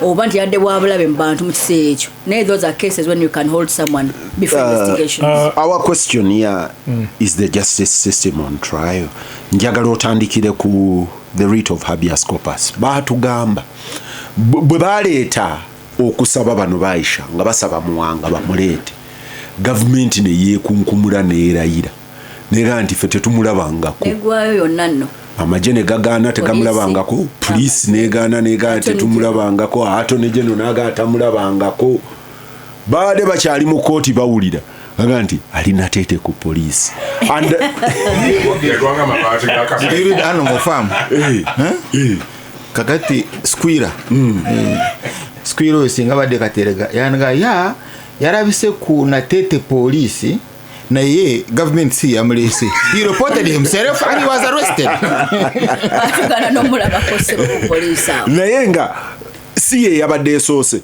oba nti yadde bwabulabe mu bantu mu kiseera ekyo naye those are cases when you can hold someone before investigations. Our question here is the justice system on trial. Njagala otandikire ku the writ of habeas corpus baatugamba bwe baleeta okusaba bano baisha nga basaba muwanga bamuleete gavumenti ne yeekunkumula neerayira nera nti ffe tetumulabangako egwayo yonna nno amagye ne gagaana tegamulabangako poliisi negaana negaa tetumulabangako attorney general naga atamulabangako baade bakyali mu kooti bawulira aga nti alina teete ku poliisi ano mufamu kakati squira squira oyo singa badde katerega yanaga yarabise ku natete poliisi naye government si yamulese he reported himself and he was arrested atugana n'omulaba kose ku poliisi naye nga si ye yabadde esoose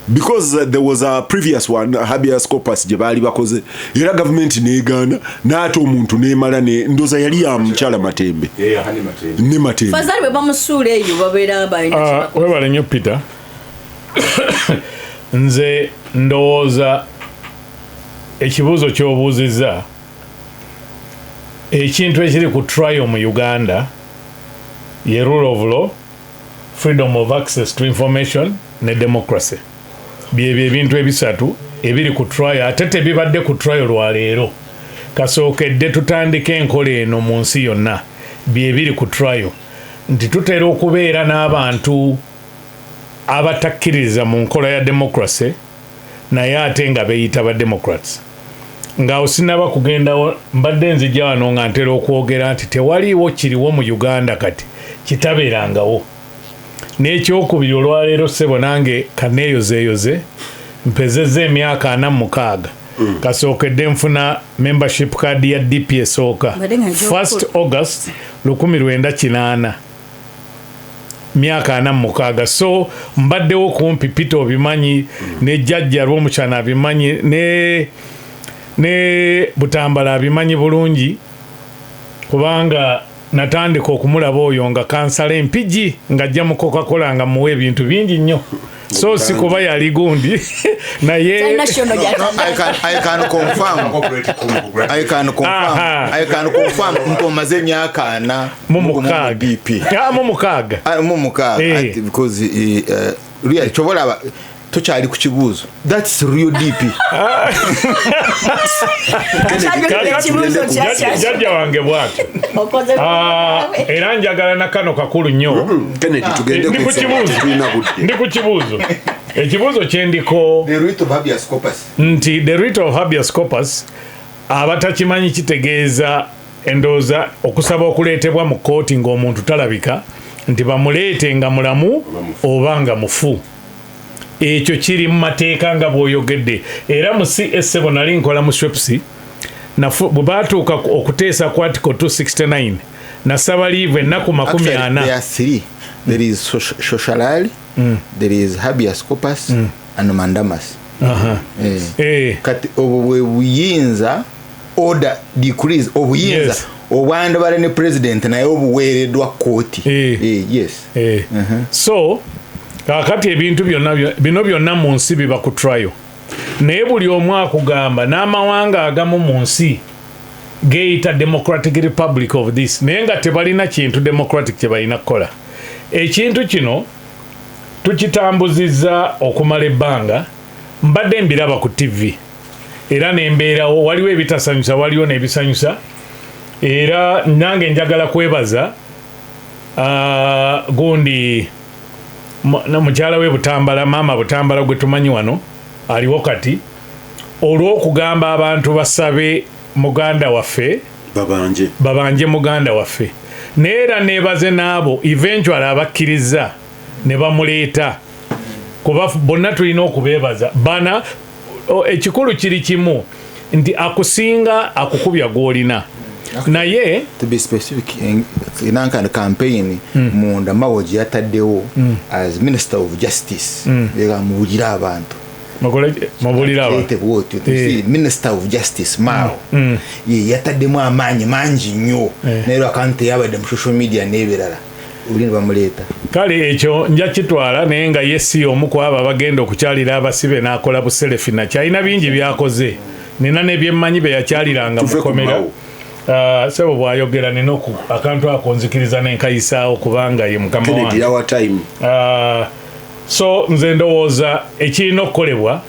because there was a previous one habeas corpus gye baali bakoze era gavumenti neegaana n'ate omuntu neemala ndoza yali ya mukyala Matembe ne Matembe fazali bwe bamusuula eyo babeera balina webale nnyo Peter nze ndowooza ekibuuzo ky'obuuzizza ekintu ekiri ku trial mu Uganda ye rule of law, freedom of access to information ne democracy byebyo ebintu ebisatu ebiri ku trial ate tebibadde ku trial lwaleero kasookedde tutandika enkola eno mu nsi yonna byebiri ku trial nti tutera okubeera n'abantu abatakkiriza mu nkola ya democracy naye ate nga beeyita ba democrats ng'awo sinaba kugendawo mbadde nzijja wano nga ntera okwogera nti tewaliiwo kiriwo mu Uganda kati kitabeerangawo n'ekyokubiri olwaleero ssebo nange kaneeyozeeyoze mpezezza emyaka 46 kasookedde nfuna membership card ya DP esooka 1st August 1980 myaka 46 so mbaddewo kumpi Peter obimanyi ne jjajja Lwomukyana abimanyi ne Butambala abimanyi bulungi kubanga natandika okumulaba oyo nga kansala empigi ng'ajja mu Coca-Cola nga muwa ebintu bingi nnyo so si kuba yali gundi naye I can confirm nkomaze emyaka 4 mu mukaaga because really chobola tokyali ku kibuuzo that's real DP jjajja wange bwati era njagala na kano kakulu nnyo ndi ku kibuuzo ekibuuzo kyendiko nti the writ of habeas corpus abatakimanyi kitegeeza endooza okusaba okuleetebwa mu kooti ng'omuntu talabika nti bamuleete nga mulamu oba nga mufu. Ekyo kiri mu mateeka nga bw'oyogedde. Era mu CS bwe nali nkola mu SWEPS bwe baatuuka okuteesa ku article 269 nasaba liivu ennaku 40. There is sociality, there is habeas corpus and mandamus. Kati obuyinza order decrees obuyinza obwandabala ne president naye obuweereddwa kooti. Yes. So kakati ebintu bino byonna mu nsi biba ku trial. Naye buli omu akugamba n'amawanga agamu mu nsi geeyita Democratic Republic of this naye nga tebalina kintu democratic kye balina kukola. Ekintu kino tukitambuzizza okumala ebbanga, mbadde mbiraba ku TV era nembeerawo, waliwo ebitasanyusa waliwo n'ebisanyusa, era nange njagala kwebaza gundi mukyala we Butambala, maama Butambala gwe tumanyi wano aliwo kati, olw'okugamba abantu basabe muganda waffe babanje muganda waffe. Neera nebaze n'abo eventually abakkiriza ne bamuleeta, kuba bonna tulina okubeebaza bana. Ekikulu kiri kimu nti akusinga akukubya gw'olina. Naye to be specific inankana campaign munda Mawoji yataddewo as Minister of Justice mubugira abantu Minister of Justice Mao yataddemu amaanyi mangi nnyo naye akante yabadde mu social media n'ebirala ulini bamuleeta. Kale ekyo nja kitwala naye nga yesi omu ku abo abagenda okukyalira abasibe n'akola buselefi nakyalina bingi byakoze, nina n'ebyemmanyi be yakyaliranga mukomera. Sebo bwayogera nina akantu ako nzikiriza n'enkayisaawo kubanga ye mukama wange. So nze ndowooza ekirina okukolebwa,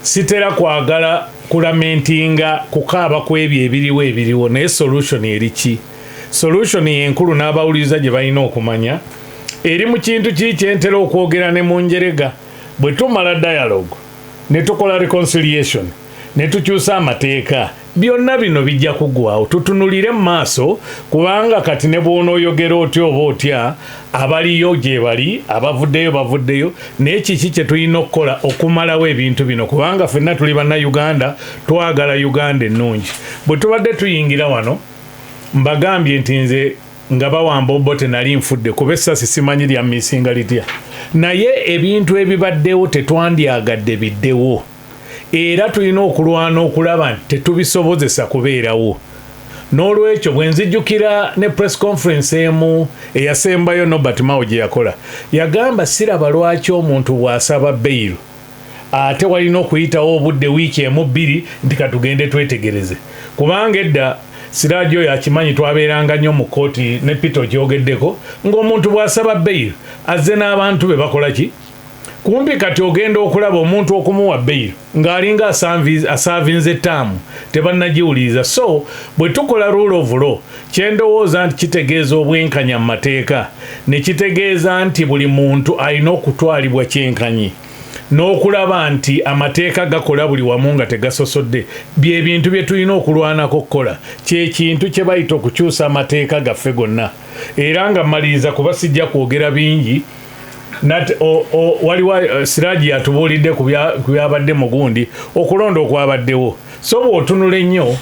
sitera kwagala kulamentinga kukaaba ku ebyo ebiriwo naye solution eriki? Solution yenkulu n'abawuliriza gye balina okumanya eri mu kintu kiri kyentera okwogera ne mu njerega. Bwe tumala dialogue ne tukola reconciliation ne tukyusa amateeka, byonna bino bijja kuggwawo. Tutunulire mu maaso, kubanga kati ne bw'onooyogera otya oba otya, abaliyo gye bali, abavuddeyo bavuddeyo, naye kiki kye tulina okukola okumalawo ebintu bino, kubanga ffenna tuli bannayuganda, twagala Uganda ennungi. Bwe tubadde tuyingira wano mbagambye nti nze nga bawamba Obote nali nfudde kuba essasi simanyi lya misinga litya, naye ebintu ebibaddewo tetwandyagadde biddewo, era tulina okulwana okulaba nti tetubisobozesa kubeerawo. N'olwekyo bwe nzijjukira ne press conference emu eyasembayo Nobert Mao gye yakola, yagamba siraba lwaki omuntu bw'asaba bail ate walina okuyitawo obudde wiiki emu bbiri nti katugende twetegereze, kubanga edda Siraajo yakimanyi twabeeranga nnyo mu kooti ne Pito gyogeddeko ng'omuntu bw'asaba bail azze n'abantu be bakola ki? Kumpi kati ogenda okulaba omuntu okumuwa bail ng'alinga asaavinze ettaamu tebannagiwuliriza. So bwe tukola rule of law, kyendowooza nti kitegeeza obwenkanya mu mateeka, ne kitegeeza nti buli muntu alina okutwalibwa kyenkanyi, n'okulaba nti amateeka gakola buli wamu nga tegasosodde. Bye bintu bye tulina okulwanako okukola, kye kintu kye bayita okukyusa amateeka gaffe gonna. Era nga mmaliriza kuba sijja kwogera bingi, waliwo Siraaji yatubuulidde ku byabadde mu gundi okulonda okwabaddewo. So bw'otunula ennyo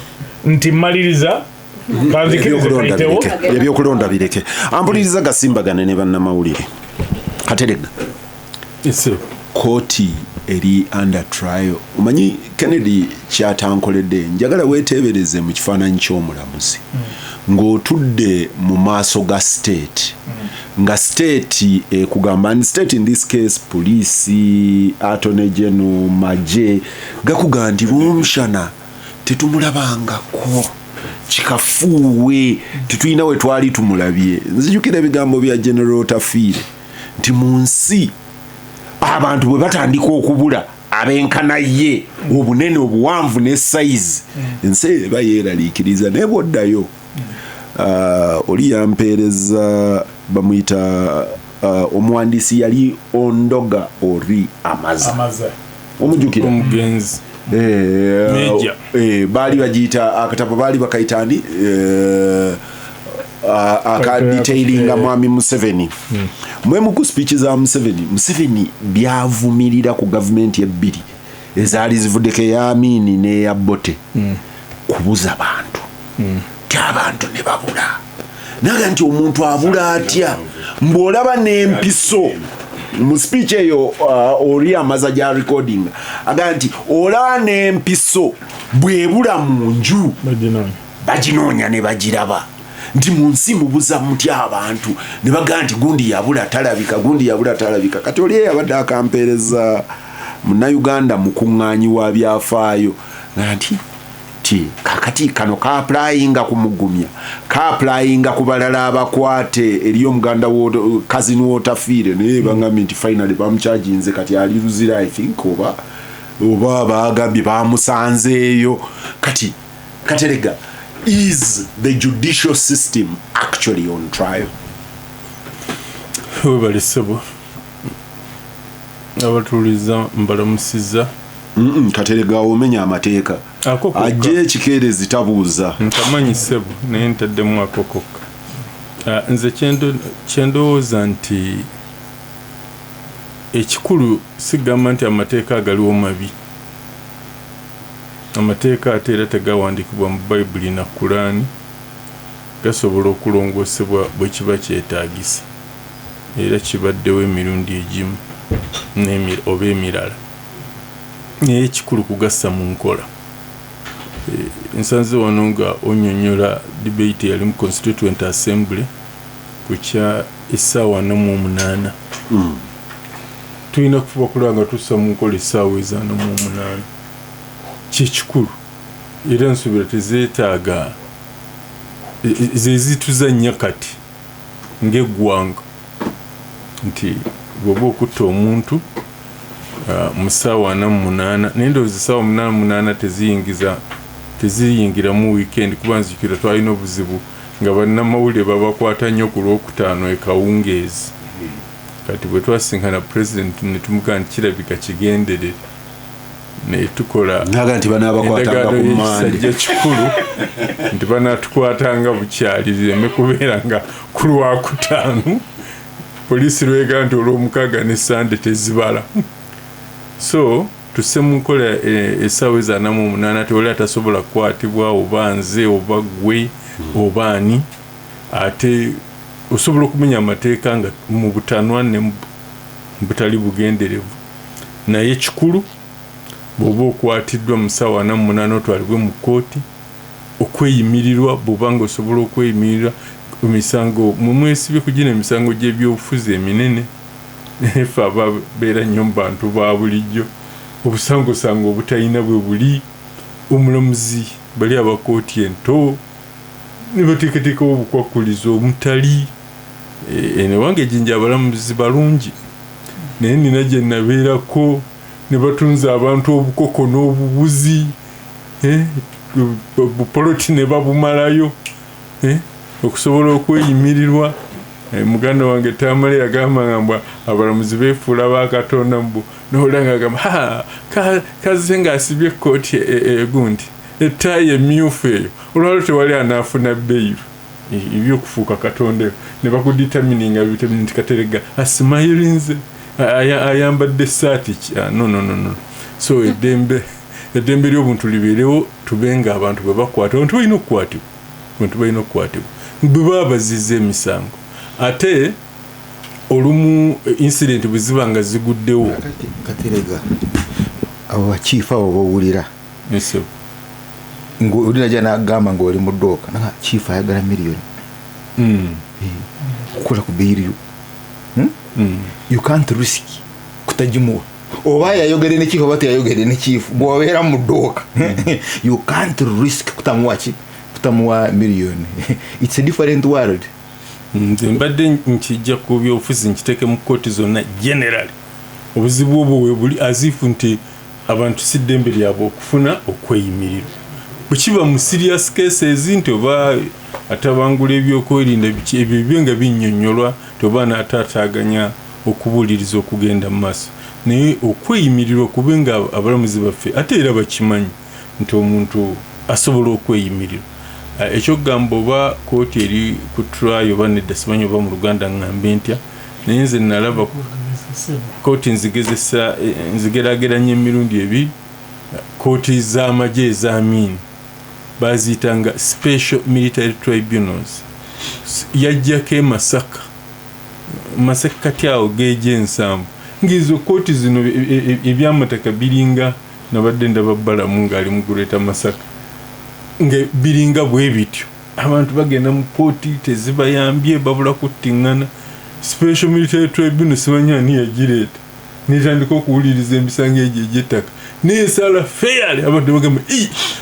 nti mmaliriza ebyokulonda bireke. Ampuliriza gasimbagane ne bannamawulire. Katerega kooti eri under trial. Omanyi Kennedy kyatankoledde, njagala weeteebereze mu kifaananyi ky'omulamuzi ng'otudde mu maaso ga state nga state ekugamba, and state in this case police, attorney general, maje, gakugamba nti Lwomshana tetumulabangako kikafuuwe, tetulina we twali tumulabye. Nzijukira ebigambo bya General Tafiire nti mu nsi abantu bwe batandika okubula abenkana ye obunene obuwanvu ne size, ensi eba yeeraliikiriza neboddayo. Oli yampeereza bamuyita omuwandiisi yali Ondoga Ori Amaza omujjukira Meja. Baali bagiyita akatabo baali bakayitani akadetailinga mwami Museveni. Mwemu ku speech za Museveni byavumirira ku gavumenti ebbiri ezaali zivuddeko eya Amini n'eya Bote kubuza bantu abantu ne babula naga nti omuntu abula atya mbwolaba n'empiso mu speech eyo oli amaza gya recording aga nti olaba n'empiso bwebula mu nju baginoonya ne bagiraba nti mu nsi mubuza mutya abantu ne bagaa nti gundi yabula talabika kati oli yabadde akampeereza Munnayuganda mukuŋŋaanyi wa byafaayo nti kakati kano ka-applyinga kumugumya ka-applyinga ku balala abakwate eri omuganda kazini wotafiire naye bangambye nti finally bamukyajinze kati ali luzira I think oba bagambye bamusanzeeyo kati katerega is the judicial system actually on trial? Webale ssebo abatuuliza mbalamusiza katerega omenya amateeka ajje ekikeerezi tabuuza ntamanyi ssebo naye ntaddemu akokokka nze kyendowooza nti ekikulu sigamba nti amateeka agaliwo mabi. Amateeka ate era tegawandiikibwa mu Bayibuli na Kulaani gasobola okulongoosebwa bwe kiba kyetaagisa era kibaddewo emirundi egimu oba emirala naye ekikulu kugassa mu nkola. Nsanze wano nga onnyonnyola debate eyali mu Constituent Assembly ku kya essaawa 48 tulina kufuba kulaba nga tussa mu nkola essaawa eza 48 kyekikulu era nsuubira tezeetaaga zezituzannya kati ng'eggwanga nti bw'oba okutta omuntu mu ssaawa 48 naye ndowooza essaawa 48 teziyingira mu weekend kuba nzijukira twalina obuzibu nga bannamawulire babakwata nnyo ku Lwokutaano ekawungeezi kati bwe twasinkana pulezidenti ne tumugaa nti kirabika kigenderere ne tukola nti banaabakwatanga ku Mande kikulu nti banaatukwatanga bukyali zireme kubeera nga ku Lwakutaano poliisi lwega nti olw'omukaaga ne Sande tezibala. So tusse mu nkola essaawa eza 48 tewali atasobola kukwatibwa oba nze oba gwe oba ani ate osobola okumenya amateeka nga mu butanwa ne butali bugenderevu naye kikulu bw'oba okwatiddwa mu ssaawa 48 otwalibwe mu kkooti okweyimirirwa bw'oba nga osobola okweyimirirwa emisango mwesibye ku gino emisango gy'ebyobufuzi eminene efe ababeera nnyo mu bantu ba bulijjo obusangosango obutalina bwe buli omulamuzi bali abakooti ento ne bateekateekawo obukwakulizo omutali newange ejjinja abalamuzi balungi naye nina gye nabeerako ne batunza abantu obukoko n'obubuzi bupoloti ne babumalayo okusobola okweyimirirwa. Muganda wange Tamale yagamba ngamba abalamuzi beefuula bakatonda mbu n'olanga agamba kaze ng'asibye ekkooti egundi ettaayi emmyufu eyo olwalo tewali anaafuna bbeeyiru ebyokufuuka katonda ne bakuditamininga bitamini nti Katerega asimayirinze ayambadde essaati no. So eddembe ly'obuntu libeerewo tubenga abantu bwe bakwata abantu balina okukwatibwa bwe baba bazizza emisango ate olumu incident bwe ziba nga ziguddewo. Katerega abo bakiifa abo bawulira ng'olina gye nagamba ng'oli mu ddooka naga kiifa ayagala miliyoni kukola ku bbeeyi you can't risk kutagimuwa oba yayogere ne kiifa oba teyayogere ne kiifa bw'obeera mu ddooka you can't risk kutamuwa miliyoni. It's a different world. Nze mbadde nkijja ku byobufuzi nkiteeke mu kkooti zonna generally obuzibu obwo we buli azifu nti abantu si ddembe lyabwe okufuna okweyimirirwa bwe kiba mu serious cases nti oba atabangula ebyokwerinda ebyo nga binnyonnyolwa nti oba n'ataataaganya okubuuliriza okugenda mu maaso naye okweyimirira okubenga abalamuzi baffe ate era bakimanyi nti omuntu asobola okweyimirira. Ekyokugamba oba kooti eri ku trial oba nedda simanyi oba mu Luganda ngambe ntya, naye nze nalaba kooti nzigerageranya emirundi ebiri. Kooti z'amagye ez'Amin baziyitanga special military tribunals. Yajjako e Masaka kati awo geje ensambu ng'izo kooti zino ebyamataka biringa nabadde ndababbalamu ng'ali mu Greater Masaka nga biringa bwe bityo. Abantu bagenda mu kooti tezibayambye babula kuttiŋŋana. Special military tribunal simanyi ani yagireeta netandika okuwuliriza emisango egyo egy'ettaka neesala fairly. Abantu bagamba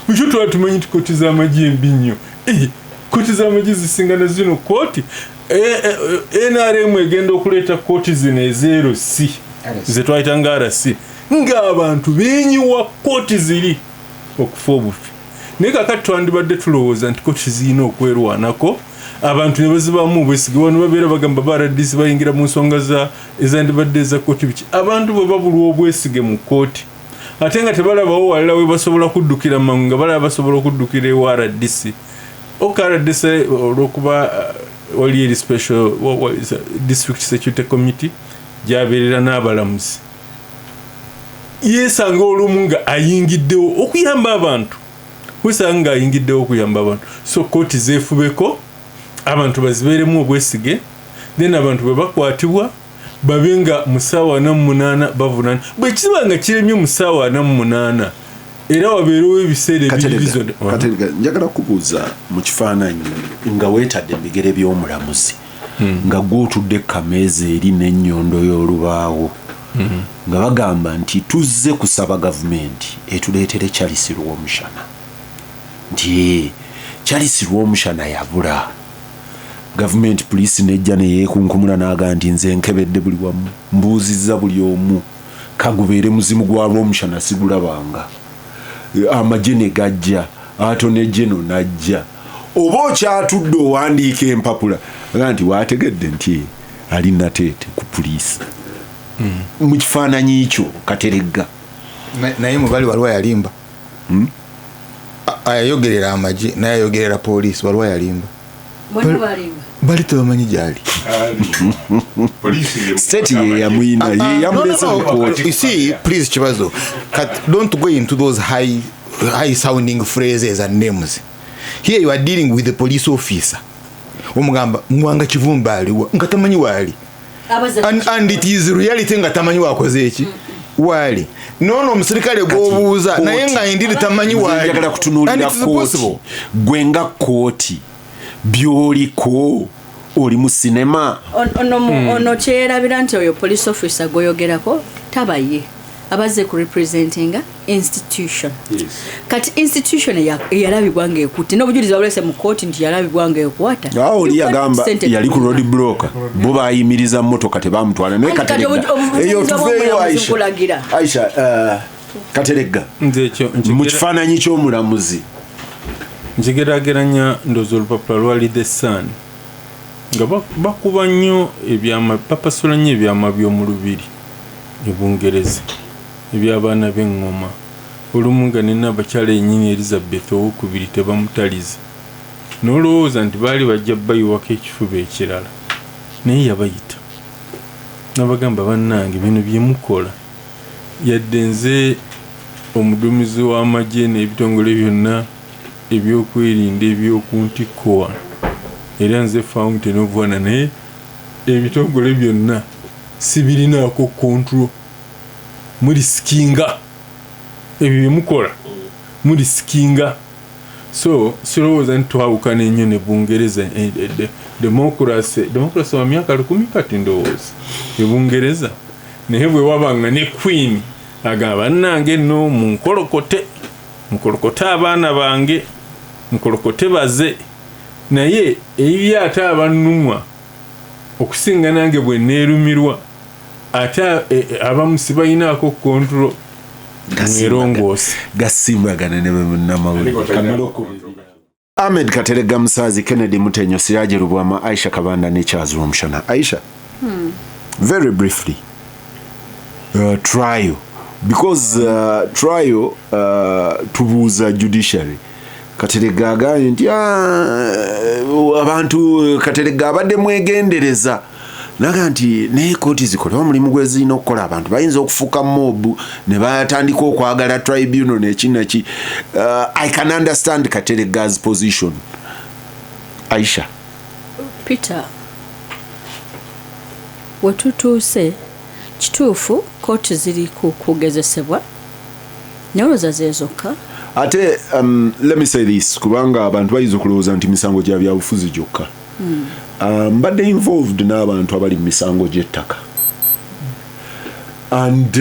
bwekyo twali tumanyi nti kooti z'amagye embi nnyo, kooti z'amagye zisingana zino kooti. NRM egenda okuleeta kooti zino ezeero si ze twayitanga RC ng'abantu beenyiwa kooti ziri okufa obufi. Naye kakati twandibadde tulowooza nti kooti zirina okwerwanako, abantu ne bazibamu obwesige. Wano babeera bagamba baradisi bayingira mu nsonga ezandibadde eza kooti biki. Abantu bwe babulwa obwesige mu kooti ate nga tebalabawo walala we basobola kuddukira mangu nga balaba basobola okuddukira ewa RDC. RDC olw'okuba wali eri special district security committee gyabeerera n'abalamuzi, yeesanga olumu nga ayingiddewo okuyamba abantu, weesanga nga ayingiddewo okuyamba abantu. So kooti zeefubeko, abantu bazibeeremu obwesige, then abantu bwe bakwatibwa babe nga mu ssaawa 48 bavunaana. Bwe kiba nga kiremye mu ssaawa 48 era wabeerewo ebiseera ebirizo. Katerega, njagala kubuuza mu kifaananyi nga weetadde ebigere by'omulamuzi nga gw'otudde kameeza eri n'ennyondo y'olubaawo nga bagamba nti tuzze kusaba gavumenti etuleetere Charles Rwomushana, nti Charles Rwomushana yabula. Gavumenti poliisi nejja neyeekunkumula n'aga nti nze nkebedde buli wamu, mbuuzizza buli omu kagubeere muzimu gwa Rwomushana sigulabanga. Amagye ne gajja, Attorney General najja. Oba okyatudde owandiika empapula aga nti waategedde nti ali nateete ku poliisi. Mu kifaananyi ekyo Kateregga naye mubali waliwo yalimba ayayogerera amagye naye ayogerera poliisi waliwo yalimba bali tebamanyi gyali state ye yamwina ye yamulese mu kooti. You see, please Chibazo, don't go into those high sounding phrases and names. Here you are dealing with the police officer. Omugamba Mwanga Kivumba aliwa nga tamanyi wali, and it is reality nga tamanyi wakoze eki wali. Nono omusirikale gwobuuza naye nga indiri tamanyi wali. Njagala kutunuulira kooti gwenga kooti byoliko oli mu sinema ono kyerabira nti oyo police officer goyogerako tabaye abaze ku representinga institution. Kati institution yalabibwa nga ekutte n'obujulizi babulese mu kooti nti yalabibwa nga ekwata. Oli yagamba yali ku road block bo bayimiriza mmotoka tebamutwala naye Kateregga eyo tuveeyo Aisha Kateregga mu kifaananyi ky'omulamuzi nzigerageranya ndoozi olupapula lwali The Sun nga bakuba nnyo papasula nnyo ebyama by'omu lubiri e Bungereza eby'abaana b'eŋŋoma. Olumu nga nina abakyala ennyini Elizabeth owookubiri tebamutaliza n'olowooza nti baali bajja bayiwako ekifuba ekirala naye yabayita n'abagamba bannange bino bye mukola yadde nze omuduumizi w'amagye n'ebitongole byonna ebyokwerinda ebyokuntikko era nze Fountain of Honor naye ebitongole byonna sibirinaako control. Muri sikinga ebyo byemukola muri sikinga. So sirowooza nti twawukana ennyo ne Bungereza democracy wa myaka 10 kati ndowooza e Bungereza naye bwe wabanga ne Queen agamba bannange nno munkolokote abaana bange munkolokote baze naye eyi ate abannumwa okusinga nange bwe neerumirwa ate abamu sibayinaako kontrol mwerongoosi gasimbagana ne bannamawulire. Ahmed Kateregga Musaazi, Kennedy Mutenyo, Siraje Rubwama, Aisha Kabanda ne Charles Rwomushana. Aisha, very briefly, trial because trial tubuuza judiciary Katerega agambye nti abantu Katerega abadde mwegendereza naga nti naye kooti zikola omulimu gwe zirina okukola abantu bayinza okufuuka mobu ne batandika okwagala tribunal nekinaki I can understand Katerega's position. Aisha Peter wetutuuse kituufu kooti ziri kugezesebwa neoloza zezokka ate let me say this kubanga abantu bayinza okulowooza nti misango gya byabufuzi gyokka mbadde involved n'abantu abali mu misango gy'ettaka and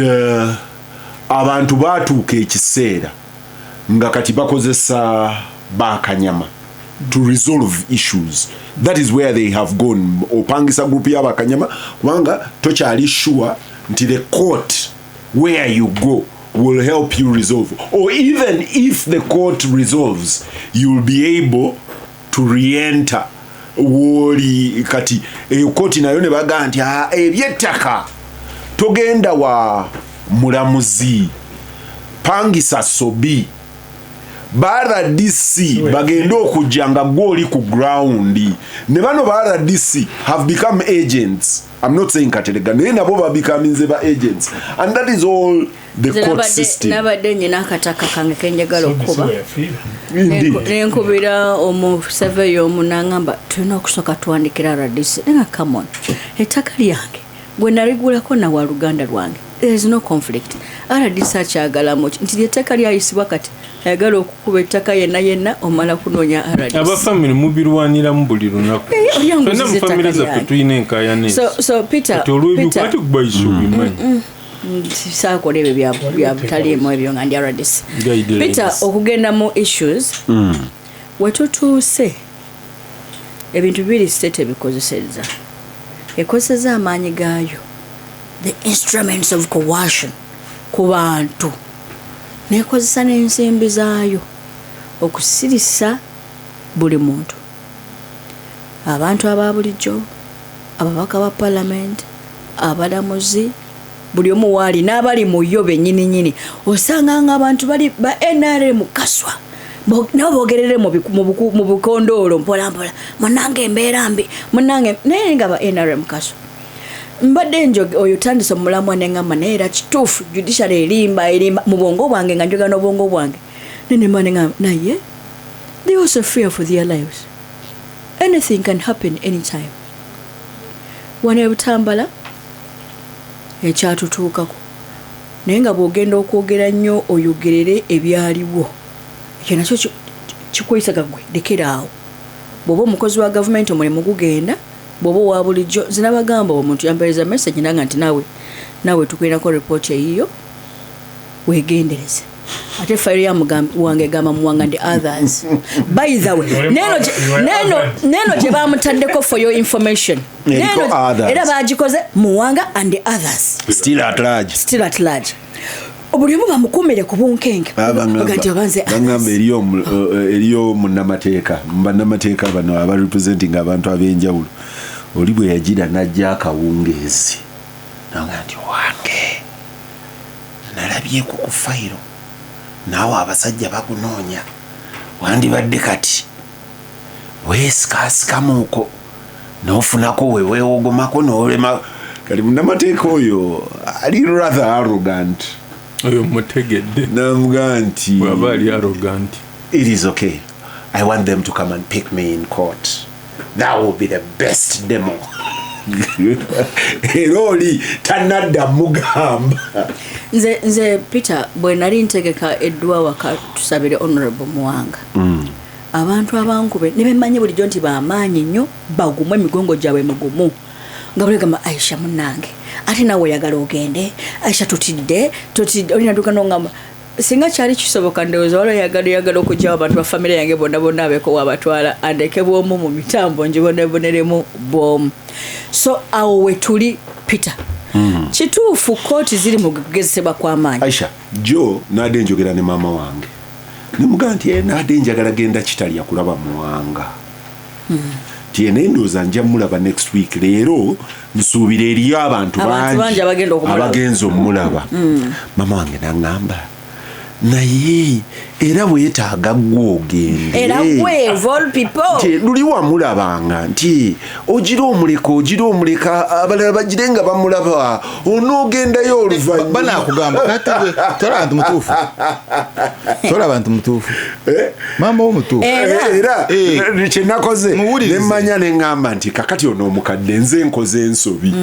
abantu baatuuka ekiseera nga kati bakozesa bakanyama to resolve issues. That is where they have gone. Opangisa group ya bakanyama kubanga tokyali sure nti the court where you go will help you resolve, or even if the court resolves you'll be able to re-enter woli kati court nayo ne baga nti ebyettaka togenda wa mulamuzi pangisa sobi BRDC bagenda okujanga goli ku ground ne bano BRDC have become agents. I'm not saying Katerega naye nabo ba becoming ba agents, and that is all the court system. Nabadde nyina akataka kange kenjagala okuba nenkubira omuseveyo omunangamba tulina okusooka tuwandikira RDC nga come on ettaka lyange gwe naligulako na wa Luganda lwange. There is no conflict. RDC akyagala muki nti ettaka lyayisibwa kati ayagala okukuba ettaka yenna omala kunoonya RDC. Abafamily mubirwanira mu buli lunaku. Fena mu family zaffe tulina enkaayana ezi. So Peter kwati kuba isu bimanyi. Saakole ebyo bya butaliimu ebyo nga ndi RDC. Peter okugenda mu issues wetutuuse ebintu bibiri state ebikozesezza. Ekozesezza amaanyi gaayo, the instruments of coercion ku bantu, nekozesa n'ensimbi zaayo okusirisa buli muntu, abantu aba bulijjo, ababaka ba parliament, abalamuzi, buli omu waali n'abali mu yo bennyini osanga ng'abantu bali ba NRM kaswa nabo bogerere mu bukondoolo mpola munange embeera mbi munange naye nga ba NRM kaswa mbadde njoge oyo tandise omulamwa neŋŋamba naye era kituufu judiciary erimba mu bwongo bwange nga njoga n'obwongo bwange nenema neŋŋamba naye they also fear for their lives. Anything can happen anytime. Wano ebutambala ekyatutuukako naye nga bw'ogenda okwogera nnyo oyogerere ebyaliwo ekyo nakyo kikuyisa gagwe lekeraawo. Bw'oba omukozi wa gavumenti omulimu gugenda, bw'oba owa bulijjo zinabagamba omuntu yampereza message nanga nti nawe tukwinako report eyiyo weegendereze ate fire ya mugambi wange gamba muwanga ndi others. By the way neno gye bamutaddeko for your information era bagikoze muwanga and the others still at large. Obuli omu bamukumire ku bunkenge bagamba eriyo munnamateeka bannamateeka bano abarepresenting abantu ab'enjawulo oli bwe yagira najja akawungeezi nanga nti wange nalabyeku ku fayiro naawe abasajja bakunoonya wandibadde kati weesikasikamuuko n'ofunako weweewogomako n'olema kali munnamateeka oyo ali rather arrogant. Oyo mutegedde namugaa nti bw'aba ali arrogant. It is okay. I want them to come and pick me in court. That will be the best demo. Eroli tanadda mugamba. Nze Peter bwe nali ntegeka eddwa waka tusabire Honorable Muwanga. Abantu abankube ne bemanye bulijjo nti bamaanyi nnyo bagumu emigongo gyabwe migumu. Nga bulegamba Aisha munnange ate nawe yagala ogende Aisha tutidde olina duka nongamba singa kyali kisoboka ndowooza wala yagala okujja abantu ba family yange bonna abeko wabatwala andeke bwomu mu mitambo njiboneremu bwomu. So awo we tuli Peter. Kituufu kooti ziri mu kugezesebwa kw'amaanyi. Aisha jo nadde njogera ne maama wange nemugaa nti nadde njagala genda kitali yakulaba Muwanga tienendoza nja mulaba next week leero nsuubira eriyo abantu bangi abagenza omulaba mama wange naŋŋamba naye era bwetaaga gwe ogende luli wamulabanga nti ogira omuleka abalala bagire nga bamulaba onoogendayo oluvannyuma banakugamba kati tola bantu mutuufu mama womutuufu era kyenakoze nemmanya neŋŋamba nti kakati ono omukadde nze nkoze ensobi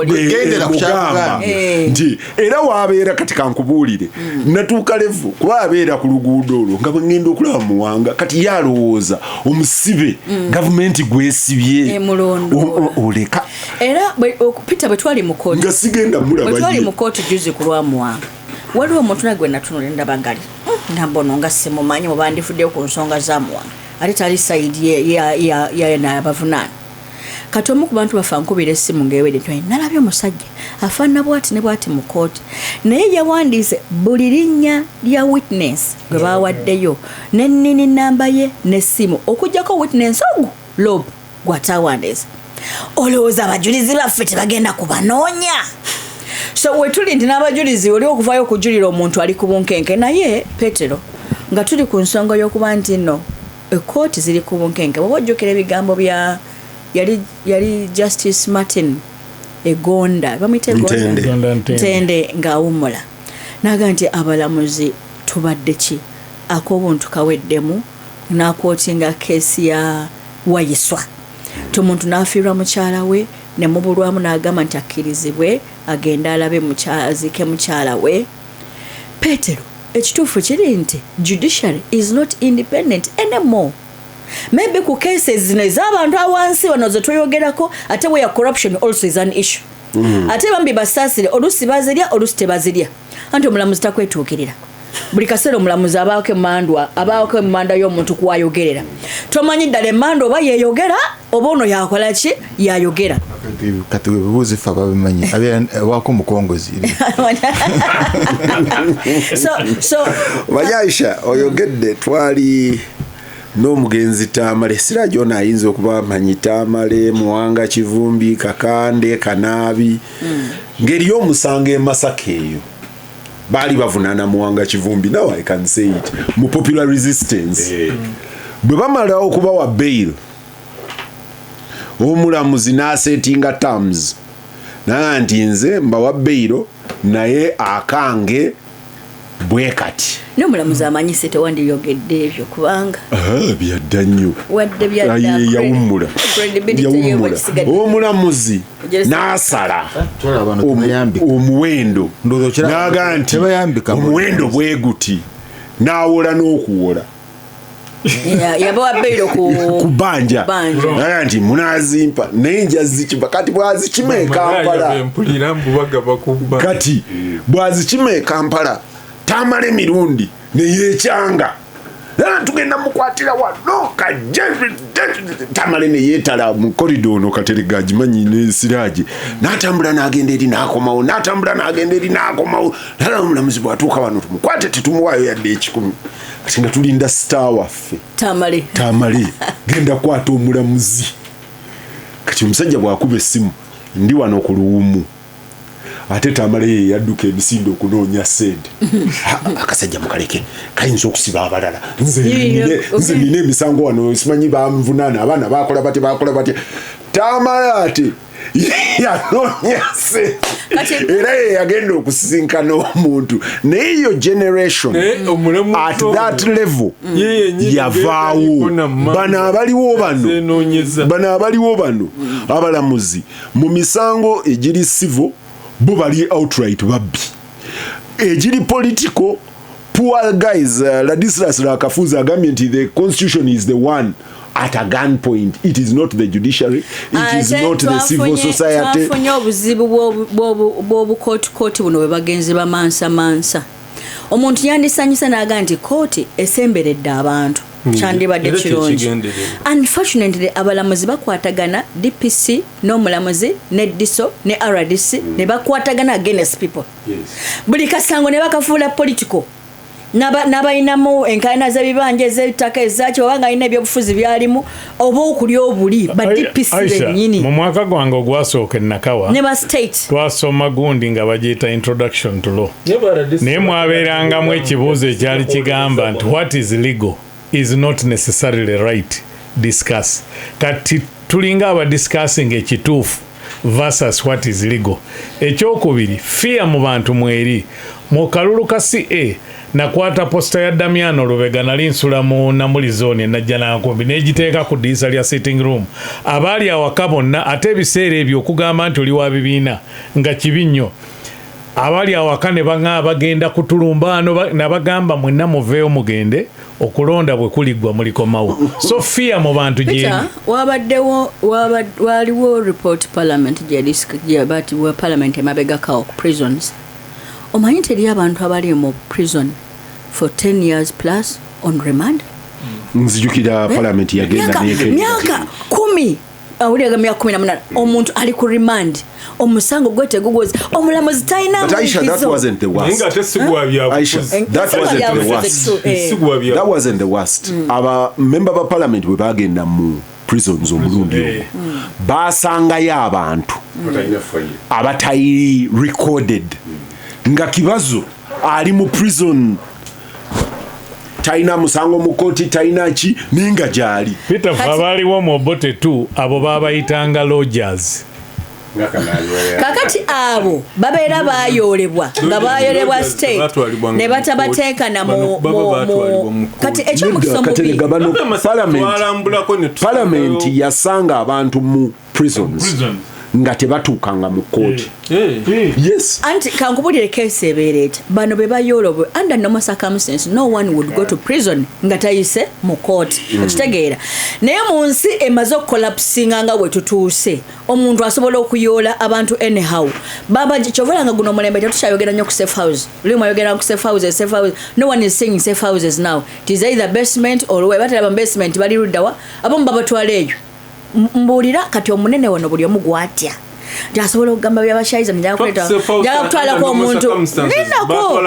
gendera kugamba nti era waabeera kati kankubuulire natuuka levu kuba abeera ku luguudo olwo nga bwengenda okulaba muwanga kati yalowooza omusibe gavumenti gwesibye oleka era Peter bwetwali mu kooti nga sigenda bwetwali mu kooti juzi ku lwamuwanga waliwo omuntu nagwe natunula endaba ngali nambono nga simumanyi muba ndifuddeyo ku nsonga za muwanga ate tali sayidi yabavunaana kati omu ku bantu bafa nkubira essimu ng'ewedde ntwaye nalabye omusajja afaanana bwati ne bwati mu kooti naye yawandiise buli linnya lya witness gwe baawaddeyo n'ennini namba ye n'essimu okugjako witness ogu lob gw'ataawandiisa olowooza abajulizi baffe tebagenda kubanoonya so wetuli nti n'abajulizi oli okuvaayo okujulira omuntu ali ku bunkenke naye Petero nga tuli ku nsonga y'okuba nti nno ekkooti ziri ku bunkenke bw'oba ojjukira ebigambo bya yali Justice Martin Egonda bamuyita Ntende ng'awummula naga nti abalamuzi tubadde ki ak'obuntu kaweddemu n'akootinga keesi ya Wayiswa omuntu n'afiirwa mukyala we ne mubulwamu n'agamba nti akkirizibwe agenda alabe aziike mukyala we. Petero ekituufu kiri nti judiciary is not independent anymore. Maybe ku cases zino ez'abantu awansi wano ze tweyogerako ate where corruption also is an issue. Ate bambi basaasire oluusi bazirya oluusi tebazirya anti omulamuzi takwetuukirira buli kaseera omulamuzi abaako emmanda y'omuntu kuwayogerera tomanyi ddala emmanda oba yeeyogera oba ono yakola ki yayogera kati webuuzi ffe ababimanyi waako omukongozi Aisha oyogedde twali n'omugenzi Tamale sirajo ono ayinza okuba amanyi Tamale Muwanga Kivumbi Kakande Kanaabi ngeri y'omusango e Masaka eyo baali bavunaana Muwanga Kivumbi now I can say it mu popular resistance bwe bamala okuba wa bail omulamuzi n'asetinga terms nti nze mbawa bail naye akange bwe kati n'omulamuzi amanyise tewandiyogedde ebyo kubanga byadda nnyo yawummula omulamuzi n'asala omuwendo n'aga nti omuwendo bwe guti n'awola n'okuwola yabawa bailo ku bbanja naye nti munazimpa naye njazikimpa kati bwazikima e Kampala kati bwazikima e Kampala Tamale mirundi neyekyanga tugenda mukwatira wano Tamale neyeetala mu korido ono Katerega agimanyi ne Siraje n'atambula n'agenda eri n'akomawo n'atambula n'agenda eri n'akomawo nala omulamuzi bw'atuuka wano tumukwate tetumuwaayo yadde 10 kati nga tulinda star waffe Tamale genda kwata omulamuzi kati omusajja bw'akuba essimu ndi wano ku luwumu ate Tamale ye yadduka emisinde okunoonya sente akasajja mukaleke kayinza okusiba abalala nze nina emisango wano simanyi bamvunaana abaana bakola bati Tamale ate yanoonya sente era ye yagenda okusisinkana omuntu naye eyo generation at that level yavaawo bano abaliwo bano abalamuzi mu misango egiri civil bo bali outright babbi egiri political poor guys Ladislas Rakafuza agambye nti the constitution is the one at a gunpoint. It is not the judiciary, it is not the civil society. Twafunye obuzibu bw'obu kooti buno bwe bagenzi bamansa omuntu yandisanyusa n'aga nti kooti esemberedde abantu kyandibadde kirungi. Unfortunately abalamuzi bakwatagana DPC n'omulamuzi ne DISO ne RDC ne bakwatagana against people. Buli kasango ne bakafuula political n'abalinamu enkaayana z'ebibanja ez'ettaka ezaki oba nga alina ebyobufuzi byalimu oba okulya obuli ba DPC bennyini. Mu mwaka gwange ogwasooka Nakawa ne ba state twasoma gundi nga bagiyita introduction to law naye mwabeerangamu ekibuuzo ekyali kigamba nti what is legal is not necessarily right. Discuss kati tulinga abadiscussing ekituufu versus what is legal. Ekyokubiri fear mu bantu mweri mu kalulu ka CA nakwata posta ya Damiano Lubega nali nsula mu Namuli zone najja nankombi negiteeka ku disa lya sitting room abaali awaka bonna ate ebiseera ebyo okugamba nti oli wa bibiina nga kibi nnyo. Abali awaka ne baŋŋaa bagenda kutulumba nabagamba mwenna muveeyo mugende okulonda bwe kuliggwa mulikomawo. So fear mu bantu Peter, waliwo report parliament gyebati wa parliament emabegakawo ku prisons. Omanyi teri abantu abali mu prison for 10 years plus on remand? Nzijukira parliament yagenda myaka 10 awuliga myaka 18 omuntu ali ku remand omusango gwete gugozi omulamuzi talina But Aisha, that wasn't the worst. Aisha, that wasn't the worst. Aba member ba parliament bwe bagenda mu prisons omulundi ogwo basangayo abantu abatayi recorded nga kibazo ali mu prison taina musango mukoti taina ki ninga jali Peter Fabaliwo mu Obote tu abo babayitanga lodgers. Kakati abo babeera bayolebwa nga bayolebwa state ne batabateeka na mu kati ekyomukisa mubi parliament yasanga abantu mu prisons nga tebatuukanga mu kooti. Yes. Anti kankubulire case ebeereeta bano be bayolobwe under normal circumstances no one would go to prison nga tayise mu kooti. Okitegeera naye mu nsi emaze okukolapsinga nga bwe tutuuse omuntu asobola okuyoola abantu anyhow baba kyovera nga guno omulembe tetukyayogera nnyo ku safe house oli mwayogera ku safe houses no one is saying safe houses now it is either basement or we batala basement bali ruddawa abamu babatwala eyo mbulira kati omunene wano buli omu gwatya jasobola okugamba byabashayiza njakuleta njagala kwa omuntu ninako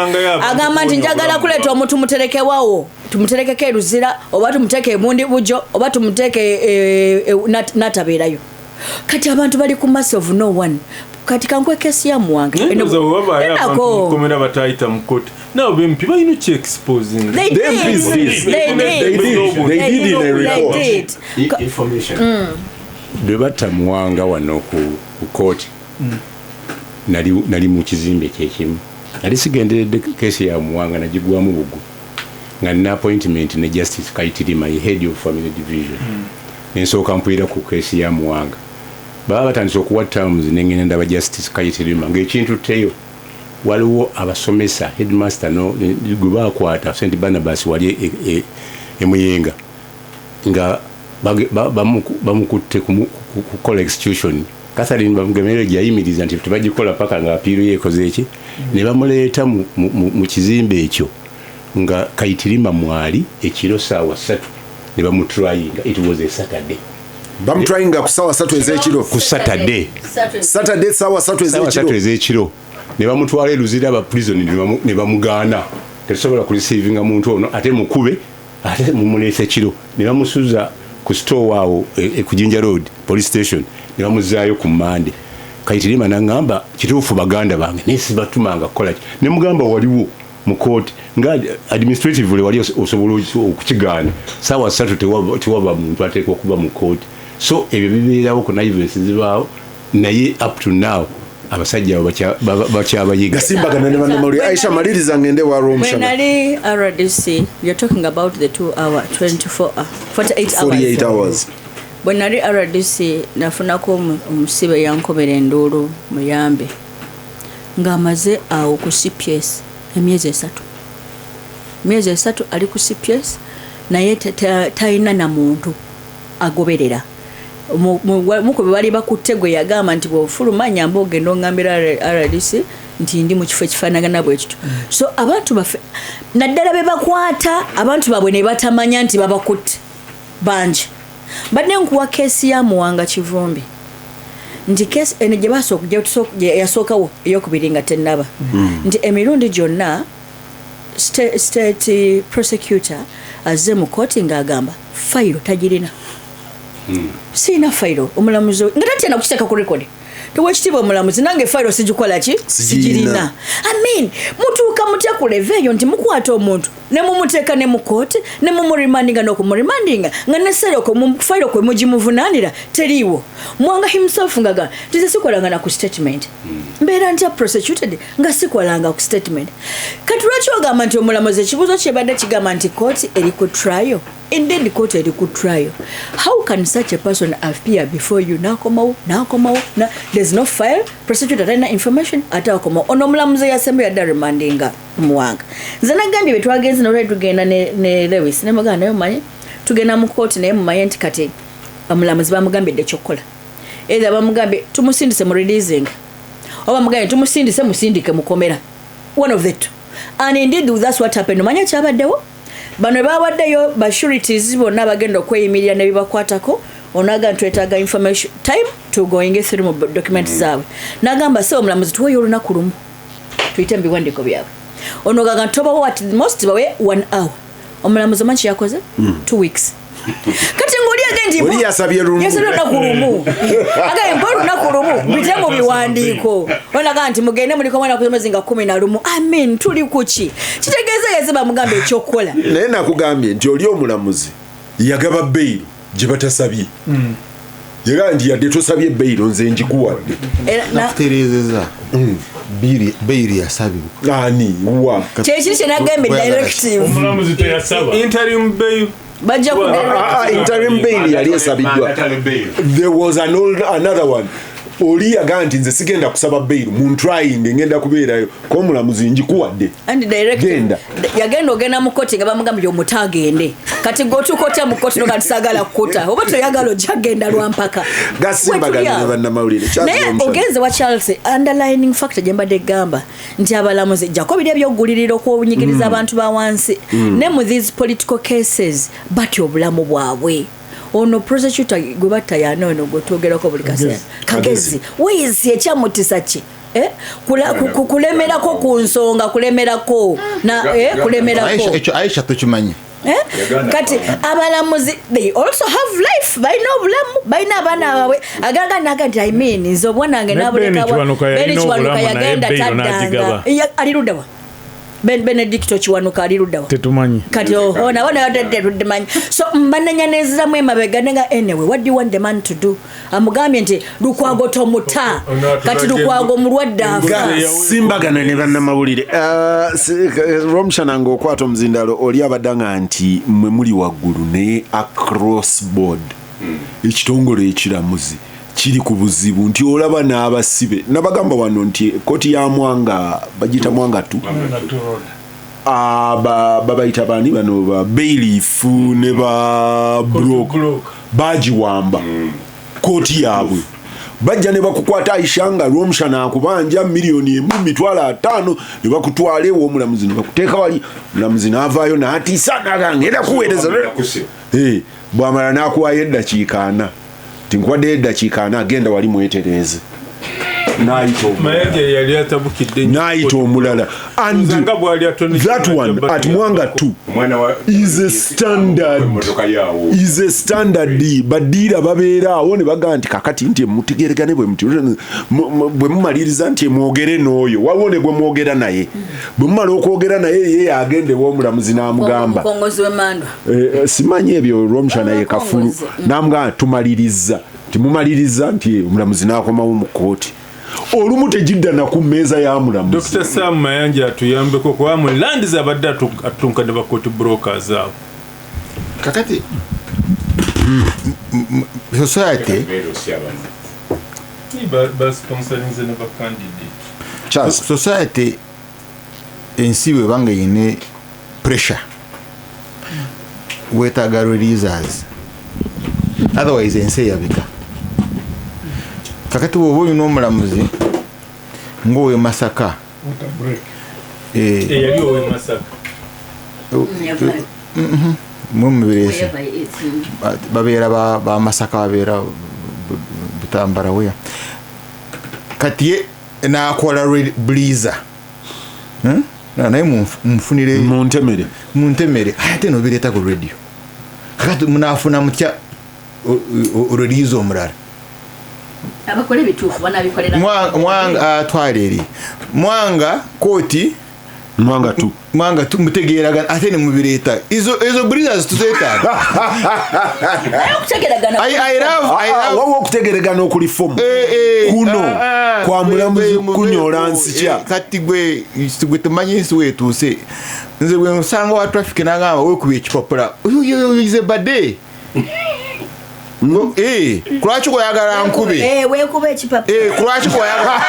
agamba nti njagala kuleta omuntu muterekewawo tumuterekeko eruzira oba tumuteeke ebundi bujo oba tumuteeke natabeerayo kati abantu bali ku mass of no one kati kankwe kesi ya mwange enako komera batayita mukoti now bempi bayino che exposing they did in a report information debata muwanga wano ku court nali mu kizimbe kyekimu nali sigenderedde kesi ya muwanga nagigwamu bugu nga nina appointment ne Justice Kaitirima head of family division nsooka mpulira ku kesi ya muwanga baba batandise okuwa terms nengenda ndaba Justice Kaitirima ng'ekintu teyo waliwo abasomesa headmaster no gwe bakwata St Barnabas wali emuyenga nga bamukutte kukola execution Catherine bamugemere gyayimiriza nti tebagikola paka nga apiiro yekoze eki ne bamuleeta mu kizimbe ekyo nga Kaitirima mwali ekiro saawa 3 ne bamutryinga it was a Saturday bamutryinga ku saawa 3 ez'ekiro ku Saturday saawa 3 ez'ekiro ne bamutwala eruzira aba prison ne bamugaana tesobola kureceiving muntu ono ate mukube ate mumulese kiro ne bamusuza ku store waawo ku Jinja Road police station ne bamuzaayo ku Mande Kaitirima nangamba kituufu baganda bange nesi batumanga kola ne mugamba waliwo mu court nga administratively wali osobola okukigaana saawa 3 tewaba muntu ateekwa kuba mu court so ebyo bibeerawo ku naivesi zibaawo naye up to now abasajja bakyabayiga gasimbagana ne banamuli Aisha maliriza ngende wa Romshana when ali RDC you're talking about the 2 hour 48 hours when ali RDC nafunako omusibe yankobera enduulu muyambe ngamaze awo ku CPS emyezi 3 ali ku CPS naye tayina na muntu agoberera muko bali bakutegwe yagamba nti bwofulumanya mboge ndongambira RDC nti ndi mu kifo ekifaanagana bwe kityo so abantu bafe naddala be bakwata abantu babwe ne batamanya nti babakutte banji badde nkuwa kesi ya Muwanga Kivumbi nti kesi ene gye yasookawo eyokubiringa tennaba nti emirundi gyonna state prosecutor azze mu kooti ng'agamba fayiro tagirina siina fayiro omulamuzi nga tatya nakukiteeka ku rekodi tewekitiibwa omulamuzi nange fayiro sigikola ki sigirina mutuuka mutya ku leve eyo nti mukwata omuntu ne mumuteeka ne mu kooti ne mumurimandinga n'okumurimandinga nga nesayiro fayiro kwe mugimuvunaanira teriiwo mwanga himself ngaga ntize sikolanga na ku statement mbeera ntya prosecuted nga sikolanga ku statement kati lwaki ogamba nti omulamuzi ekibuuzo kyebadde kigamba nti kooti eri ku trial indeed court eri ku trial how can such a person appear before you nakomawo there's no file prosecutor talina information ate akomawo ono omulamuzi yasembe yadda remandinga muwanga nze nagambye betwagenze nolwali tugenda ne Lewis ne muganda naye mumanyi tugenda mu kooti naye mumanyi nti kati omulamuzi bamugambye ekyokukola either bamugambye tumusindise mu releasing oba bamugambye tumusindise musindike mukomera one of the two and indeed that's what happened omanya kyabaddewo bano bawaddeyo basurities bonna bagenda okweyimirira ne bibakwatako onaga ntwetaaga information time to going through mu document zaabwe nagamba se omulamuzi tuweyo olunaku lumu tuyite mu biwandiiko byabwe ono gaga ntobawo at most bawe 1 hour omulamuzi omanyi yakoze 2 weeks kati ng'oli agenti oli yasabye lunaku lumu agaye mpa olunaku lumu bite mu biwandiiko onaga nti mugende muliko mwana kuzomezi nga 11 tuli kuki kitegeeza yeze bamugamba ekyokukola naye nakugambye nti oli omulamuzi yagaba beyiro gye batasabye yagamba nti yadde tosabye beyiro nze njikuwadde nakutereezeza beyiro yasabibwa ani wa kyekiri kyenagambye directive omulamuzi teyasaba interim bail bajja interim bail yali esabiddwa there was another one oli yagamba nti nze sigenda kusaba bail muntrying ngenda kubeerayo ko omulamuzi njikuwadde genda yagenda ogenda mu kooti nga bamugambye omutagende kati gotukota mu kooti noga tisagala kukota oba toyagala ojagenda lwampaka gasimbagana ne bannamawulire naye ogenze wa Charles underlining factor gyembadde gamba nti abalamuzi jako biri ebyogulirira okwobunyigiriza abantu ba wansi ne mu these political cases batya obulamu bwabwe ono prosecutor gwe batayana ono gotwogerako buli kaseera kagezi weezi ekyamutisa ki kulemerako ku nsonga kulemerako Aisha tukimanyi kati abalamuzi they also have life balina obulamu balina abaana baabwe agaga naga nti nze obwanange nabulekawa yagenda taddanga aliruddawa Benedicto Kiwanuka aliruddawa tetumanyi kati nabona tetumanyi so mbanenyanezeramu emabega nenga anyway what do you want the man to do amugambye nti Lukwago tomuta kati Lukwago mulwadde afa simbagana ne bannamawulire Romshana ng'okwata omuzindalo oli abadanga nti mwe muli waggulu naye across board ekitongole ekiramuzi kiri ku buzibu nti olaba n'abasibe nabagamba wano nti kooti ya Mwanga bagita Mwanga tu babayita bani bano ba bailiff ne ba broke bagiwamba kooti yaabwe bajja ne bakukwata Aishanga Romshana akubanja $1,500,000 ne bakutwala ewo omulamuzi ne bakuteeka wali omulamuzi n'avaayo n'atiisa n'agangera kuweereza bwamala n'akuwayo eddakiika 4 tinkuwadde eddakiika 4 agenda wali mwetereeze n'ayita omulala and that one at Mwanga 2 is a standard badiira babeera awo ne bagaa nti kakati nti mutegeregane bwe mumaliriza nti mwogere n'oyo waliwo ne gwe mwogera naye bwe mumala okwogera naye ye agende w'omulamuzi n'amugamba simanyi ebyo Romshana ye kafulu n'amugamba tumaliriza timumaliriza nti omulamuzi n'akomawo mu kooti olumu tegidda na ku mmeeza ya mulamuzi. Dr. Sam Mayanja atuyambeko kuba mu lands abadde atunkane ba court brokers abo. Kakati society ba sponsoring ze ba candidate. Society ensi we banga ine pressure. Wetaga releases. Otherwise ensi yabika. Kakati wowe n'omulamuzi ngowe Masaka yali owe Masaka mumubirese babeera ba Masaka babeera Butambara weya kati ye n'akola Blizzard naye mfunire muntemere ate no bireta ku radio kakati munafuna mutya release omulala abakole bitufu banabikolera mwanga atwaleri mwanga koti mwanga tu mutegeragana ate ne mubireta izo breeders tuzeetaga I love wawo okutegeragana okuli fomu kuno kwa mulamuzi kunyola nsikya kati gwe tumanyi nsi wetuuse nze bwe nsanga wa traffic nagamba wekuba ekipapula ize bade kulwaki koyagala nkube wekuba ekipapula kulwaki koyagala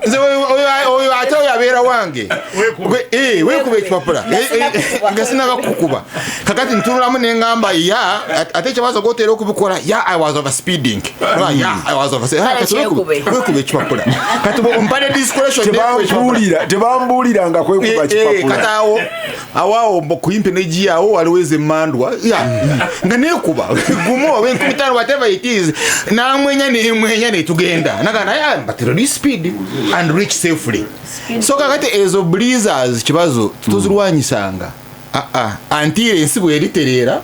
nze oyo ate oyo abeera wange wekuba ekipapula nga sinabakukuba kakati ntunulamu nengamba ate ekyabaza goteera okubikola I was over speeding wekuba ekipapula kati mpane discretion tebambuuliranga kwekuba ekipapula kati awo kuyimpe negiyawo waliwo ezemmandwa nga nekuba gumu oba 15 whatever it is namwenya netugenda nagana but reduce speed and reach safely so kakati ezo breezers kibazo tutuzirwanyisanga until ensi bweriterera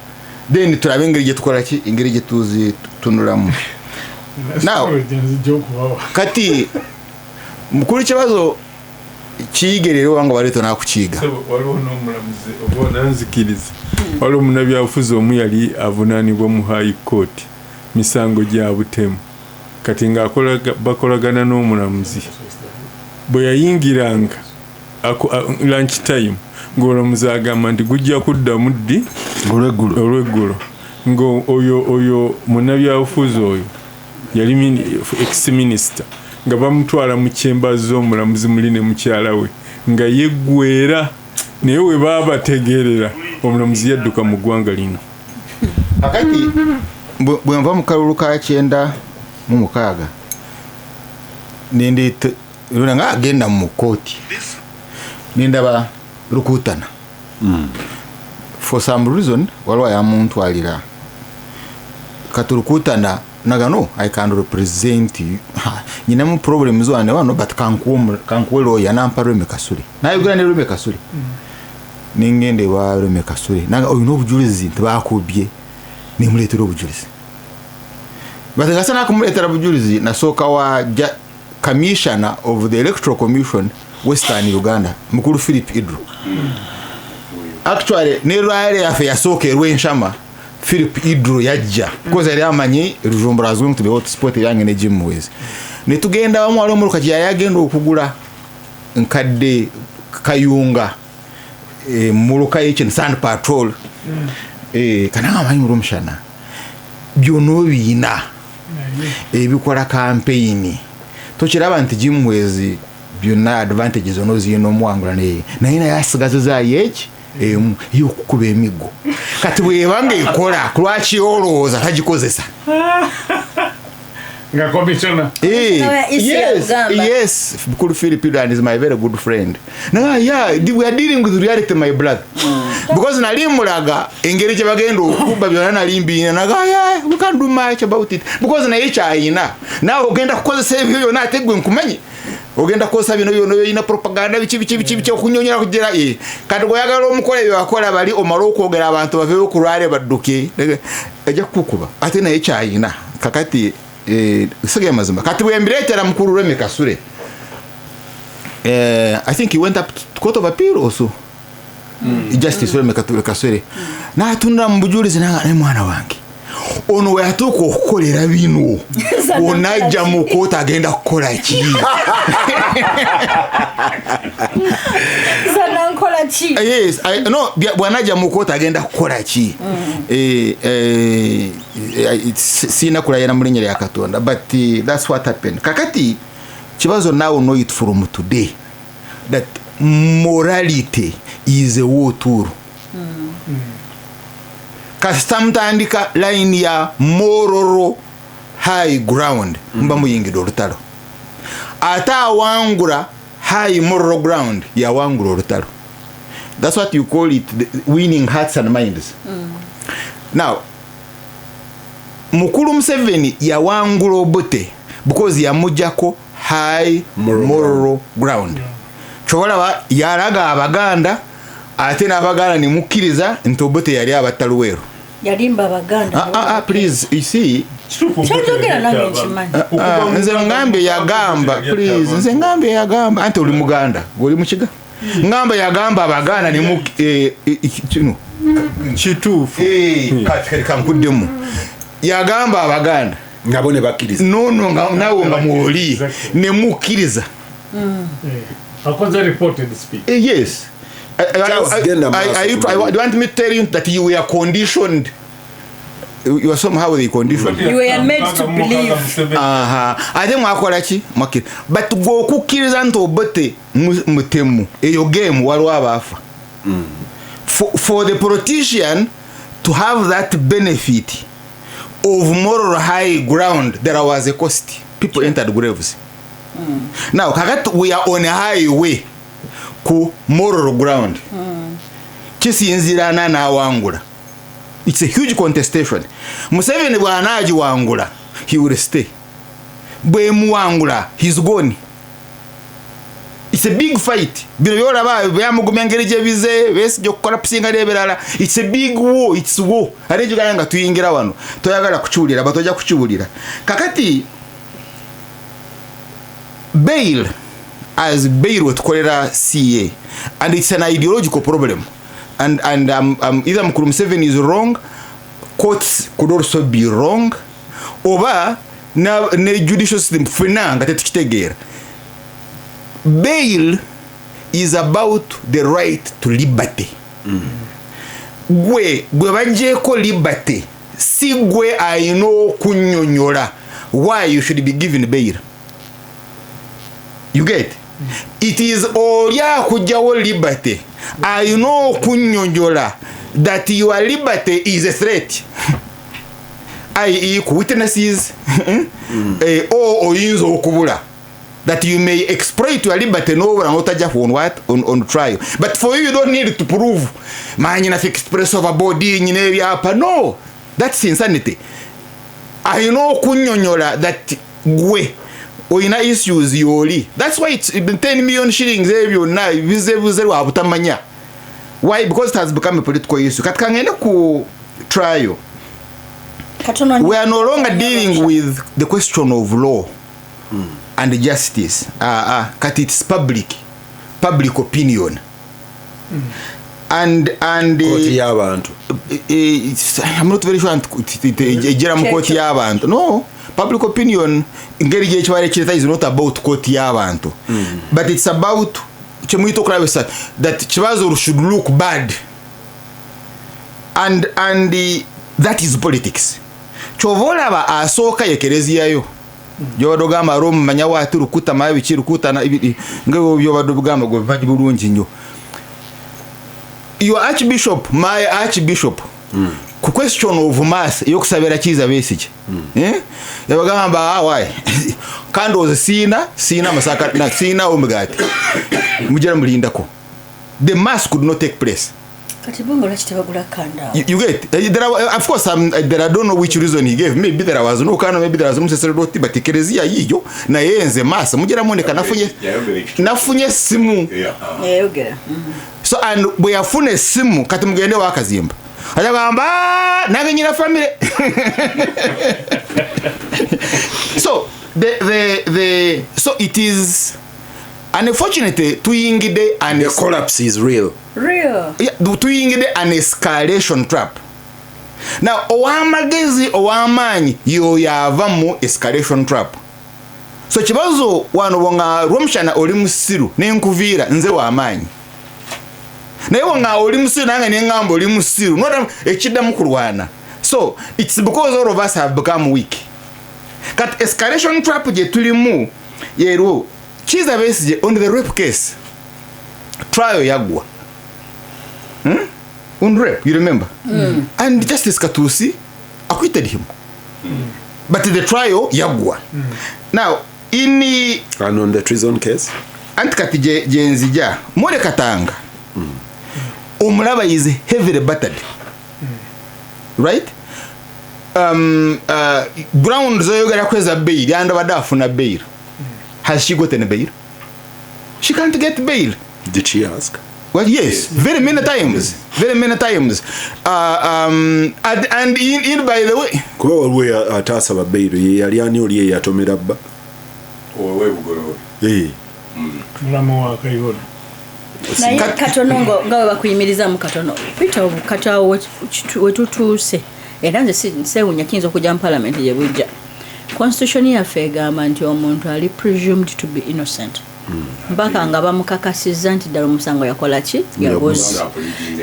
then turabe engeri gyetukola ki engeri gyetuzi tunulamu now kati mukuru kibazo kiyigerero wanga waleto nakukiga waliwo n'omulamuzi oba nanzikiriza waliwo munabyabufuzi omu yali avunaanibwa mu high court misango gya butemu kati nga bakolagana n'omulamuzi bwe yayingiranga lunch time ng'omulamuzi agamba nti gujja kuddamu ddi olweggulo ng'oyo munabyabufuzi oyo yali ex-minister nga bamutwala mu kyemba z'omulamuzi muli ne mukyala we nga yeggwera naye we baabategeerera omulamuzi yadduka mu ggwanga lino akati bwe nva mu kalulu ka 96 nendeta nga agenda mu kooti nendaba lukutana for some reason waliwo yamuntwalira kati lukutana nagano I can represent you nyinamu problems wane wano but kankuwe lawyer nampa Rweme Kasule naye gura ne Rweme Kasule ningende wa Rweme Kasule naga oyu n'obujulizi tebakubye nimuletera obujulizi bategasana kumuletera obujulizi nasooka wa commissioner of the electoral commission Western Uganda mukuru Philip Idru actually ne lwale yafe yasooka Rwenshama Philip Idru yajja because yali amanyi Rujumbura was going to be hotspot yange ne Jimwezi ne tugenda bamwalo omuluka kya yagenda okugula nkadde kayunga muluka y'ekin sand patrol kana amanyi mulumshana byono bina ebikola campaign tokiraba nti Jimwezi byonna advantages ono zino mwangula naye yasigaza zaayeki yokukuba emigo kati bwebanga ekola kulwaki olowooza tagikozesa nga commissioner yes Bukuru Philip and is my very good friend we are dealing with reality my brother because nalimulaga engeri gye bagenda okuba byonna nalimbiina we can't do much about it because naye kyayina nawe ogenda kukozesa ebyo byonna ate gwe nkumanyi ogenda kosa bino ina propaganda bichi okunyonyera kugera kati goyagala omukola ebyo akola bali omalo okwogera abantu baveyo kulwale badduke ajja kukuba ate naye kyayina kakati sige mazima kati bwembiretera mukuru Rweme Kasule I think he went up to court of appeal also justice Rweme Kasule natunira mu bujulizi ne mwana wange ono we atuuka okukolera bino onajja mu koota agenda kukola ki yes no bwanajja mu koota agenda kukola ki sina kulayira mu linnya lya Katonda but that's what happened kakati kibazo now know it from today that morality is a war tool kastamtandika line ya mororo high ground mba muyingido olutalo ata wangura high moral ground ya wangura olutalo that's what you call it winning hearts and minds now mukulu Museveni ya wangura obote because ya mujako high moral ground chobola yalaga abaganda ate n'abaganda ne mukkiriza nti Obote yali abataluweero yalimba abaganda please you see kyojogera nange nkimanyi nze ngambye yagamba please nze ngambye yagamba anti oli muganda oli mukiga ngamba yagamba abaganda ne kino kituufu kati kankuddemu yagamba abaganda ngabo ne bakkiriza nono nawe nga mwoli ne mukkiriza akoze reported speech yes I want me to tell you that you were conditioned. You are somehow they conditioned. You were made to believe. I think mwakola ki makiri. But go kukkiriza nti Obote mutemu eyo game waliwo abafa. For the politician to have that benefit of moral high ground, there was a cost. People entered graves. Now kakati we are on a highway ku moral ground. Kisinzirana na wangula. It's a huge contestation. Museveni bwanaji wangula, he will stay. Bwe muwangula, he's gone. It's a big fight. Bino yola ba byamugumyangereje bize besi jo collapsing alebelala. It's a big war, it's war. Arejo ganga tuyingira wano. Toyagala kuchulira, batoja kuchulira. Kakati bail as bail wetukolera CA, and it's an ideological problem. And either Mukuru Museveni is wrong, courts could also be wrong, oba ne judicial system fena nga tetukitegera. Bail is about the right to liberty. Gwe banjeko liberty, si gwe ayino kunyonyola why you should be given bail. You get? It is olya kujawo liberty. I know kunyonjola that your liberty is a threat. I.e. witnesses or oyinzo okubula that you may exploit your liberty no one on what on trial. But for you don't need to prove manyina express of a body nyine byapa. No, that's insanity. I know kunyonyola that gwe oyina issues yoli. That's why it's been 10 million shillings ebyo na bize wabutamanya. Why? Because it has become a political issue. Katkangene ku trial. We are no longer dealing with the question of law and justice. Kat it's public opinion. And koti y'abantu. I'm not very sure ejera mu koti y'abantu. No. Public opinion ngeri je chwale chita is not about koti y'abantu, but it's about chemwito krabesa that chibazo should look bad, and that is politics. Chovola ba asoka yekerezia yo jodogamba rom manya watu rukuta mabi chirukuta na ngebo byo badogamba go vaji bulungi nyo. Your archbishop, my archbishop, ku question of mass yokusabira kiza besije yabagamba why candles sina masaka na sina omugati mujera mulindako. The mass could not take place. Kati bongo la kitebagula kanda. You get there are, of course there I don't know which reason he gave. Maybe there was no kind, maybe there was museserdoti, but kerezia yiyo na yenze mass mujera moneka nafunye simu yogera. So and we afune simu kati mugende wakazimba ajagamba nange nyina family. So so it is unfortunate tuyingide and The collapse is real. Real. Yeah, tuyingide an escalation trap. Now owamagezi owamanyi yo yava mu escalation trap. So kibazo wano bonga romshana oli musiru nenkuvira nze wa amanyi. Naye wonga oli musiru nange nengambo oli musiru nota ekidda mukulwana. So it's because all of us have become weak. Kat escalation trap je tulimu yero Kiza Besigye on the rape case trial yagwa on rape, you remember, and Justice Katusi acquitted him, but the trial yagwa. Now in the And on the treason case antikati jenzija Mole Katanga Omulaba is heavily battered, right? Ground zoyogera kweza bail and abadafuna bail. Has she gotten bail? She can't get bail. Did she ask? Well, yes, very many times. Very many times. And in by the way, kuba waliwo ataasaba beyiro ye yali ani oli ye yatomera bba mulamu wa Kayihura naye katono nga we bakuyimiriza mu katono Peter obukatawo wetutuuse era nze sewunya kiyinza okujja mu parliament gye bujja constitution yaffe egamba nti omuntu ali presumed to be innocent mpaka nga bamukakasizza nti ddala omusango yakola ki yagozi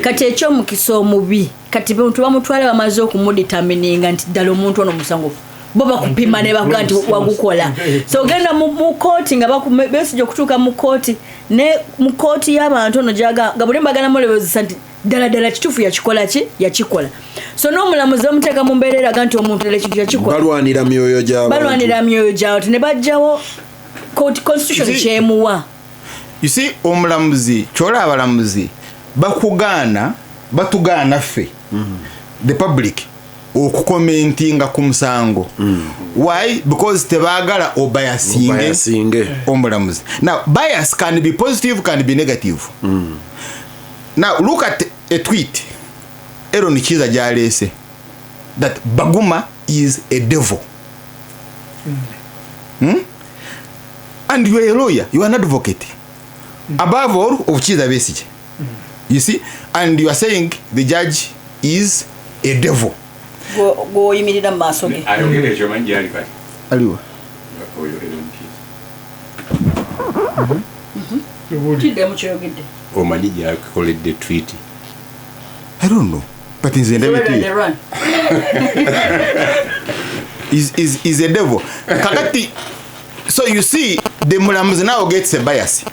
kati ekyomukisa omubi kati bantu bamutwale bamaze okumuditamininga nti ddala omuntu ono omusango bo bakupima ne bakuga nti wagukola so ogenda mu kooti nga besijja okutuuka mu kooti ne mu kooti y'abantu ono gyaga nga buli mbagana mulebozesa nti ddala kituufu yakikola ki yakikola so n'omulamuzi bamuteeka mu mbeera eraga nti omuntu ddala ekintu yakikola balwanira myoyo You gy'abantu see, ne bajjawo constitution kyemuwa. You see, omulamuzi kyola abalamuzi batugaana ffe the public okukomentinga ku musango. Why? Because tebaagala obayasinge omulamuzi. Now bias can be positive, can be negative. Now look at a tweet Aaron Kiza gyalese that Baguma is a devil. And you are a lawyer, you are an advocate. Above all, of Kiza Besigye. You see, and you are saying the judge is a devil. Go yimirira mu maaso ge. Ayogera ekyo manyi ali kati. Aliwa. Oyogera omukiza. Kidde mu kyogedde. Omanyi gyakoledde tweet. I don't know. But nze ndabiti. Is a devil. Kakati. So you see, the mulamuzi now gets a bias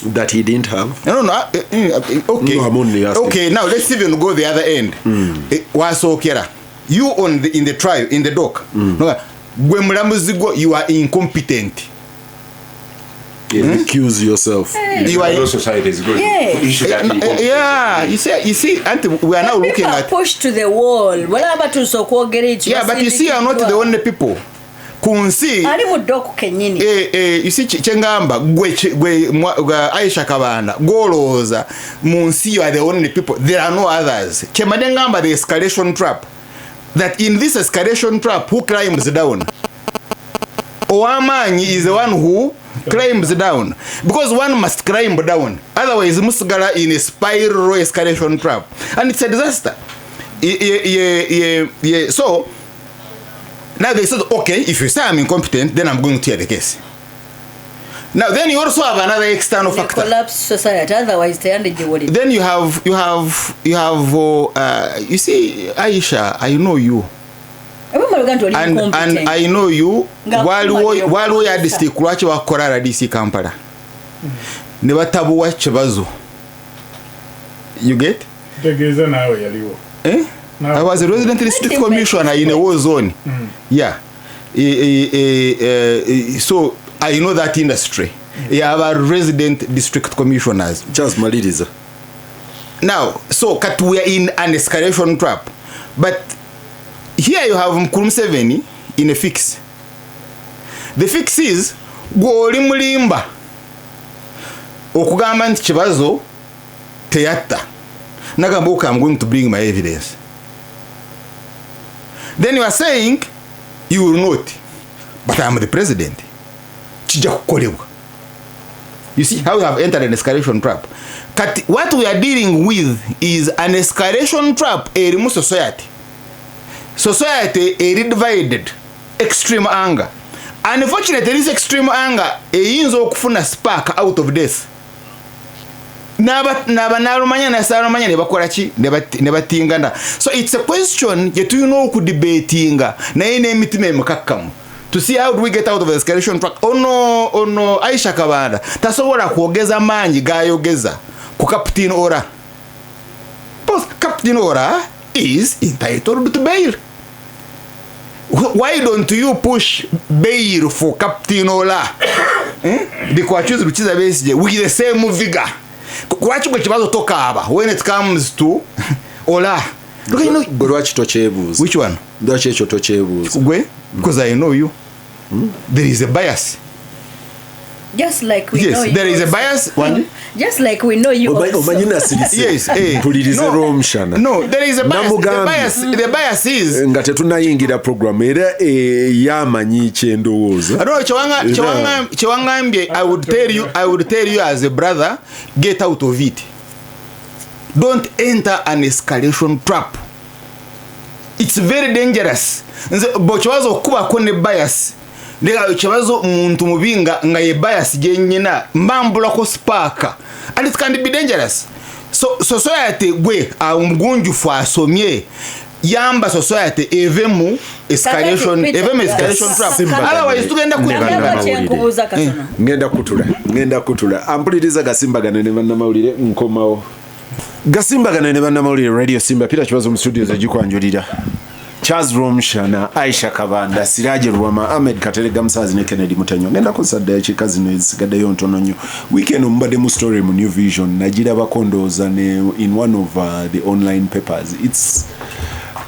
that he didn't have. No. Okay. No, I'm only asking. Okay. Now let's even go the other end. Wasokera, you in the trial in the dock. No, gwe mulamuzi go, you are incompetent. Accuse yourself. You are society is good. Yeah. You see, and we are now looking at pushed to the wall. Yeah, but you see, you are not the only people. Kunsi ali mudoku kenyini you see chengamba gwe Aisha Kabanda goloza munsi you are the only people, there are no others. Chemadengamba the escalation trap, that in this escalation trap who climbs down? Owamanyi is the one who climbs down, because one must climb down, otherwise musigala in a spiral escalation trap, and it's a disaster. So now they said, okay, if you say I'm incompetent, then I'm going to hear the case. Now then you also have another external factor. Collapse society, otherwise they are the then you have you see, Aisha, I know you. And I know you while we had district lwaki wakola DC Kampala. Ne batabuwa kibazo. You get? Tegeza nawe yaliwo. I was a resident district commissioner in a war zone. Yeah. So I know that industry. Yeah, our resident district commissioners. Just Maliriza. Now, so we are in an escalation trap. But here you have Mkulu Museveni in a fix. The fix is go oli mulimba okugamba nti kibazo teyatta. Nagamba I'm going to bring my evidence. Then you are saying you will not, but I am the president. You see how we have entered an escalation trap. What we are dealing with is an escalation trap in society. Society is divided, extreme anger. Unfortunately, this extreme anger is a spark out of death. So it's a question you know could debating to see how do we get out of the escalation track. Oh no, Aisha Kabanda tasobola kuogeza manyi gayogeza ku Captain Ora. But Captain Ora is entitled to bail. Why don't you push bail for Captain Ora? Because choose Lukiza Besigye with the same vigor. When it comes to Ola, which one? Because I know you. There is a bias. Just like we know Yes, there you is a also. bias. One. Just like we know you also. omanyi nasirise Yes, mpulirize Romshana No, there is a bias. Namugambye. The bias is. nga tetunayingira programu era yamanyi kyendowooza I don't know, Chewangambye, I would tell you as a brother, get out of it. Don't enter an escalation trap. It's very dangerous. But kibazo kuba kone bias. Ndega kibazo muntu mubinga nga ye bias jenyina mbambula ko spark. And it can be dangerous. So society gwe umugunjufu asomye yamba society evemu escalation trap. Otherwise tugenda kubuza katono. ngenda kutula ampuliriza gasimbagano ne bannamawulire nkomawo gasimbagano ne bannamawulire radio Simba Peter Kibazo mu studio zagikwanjulira Charles Romshana, Aisha Kabanda, Siraje Rwama, Ahmed Katerega Msazi ne Kennedy Mutanyo. Ngenda kusada chika zino zigadayo ntono nyo. Weekend mbade mu story mu New Vision najira bakondoza ne in one of the online papers.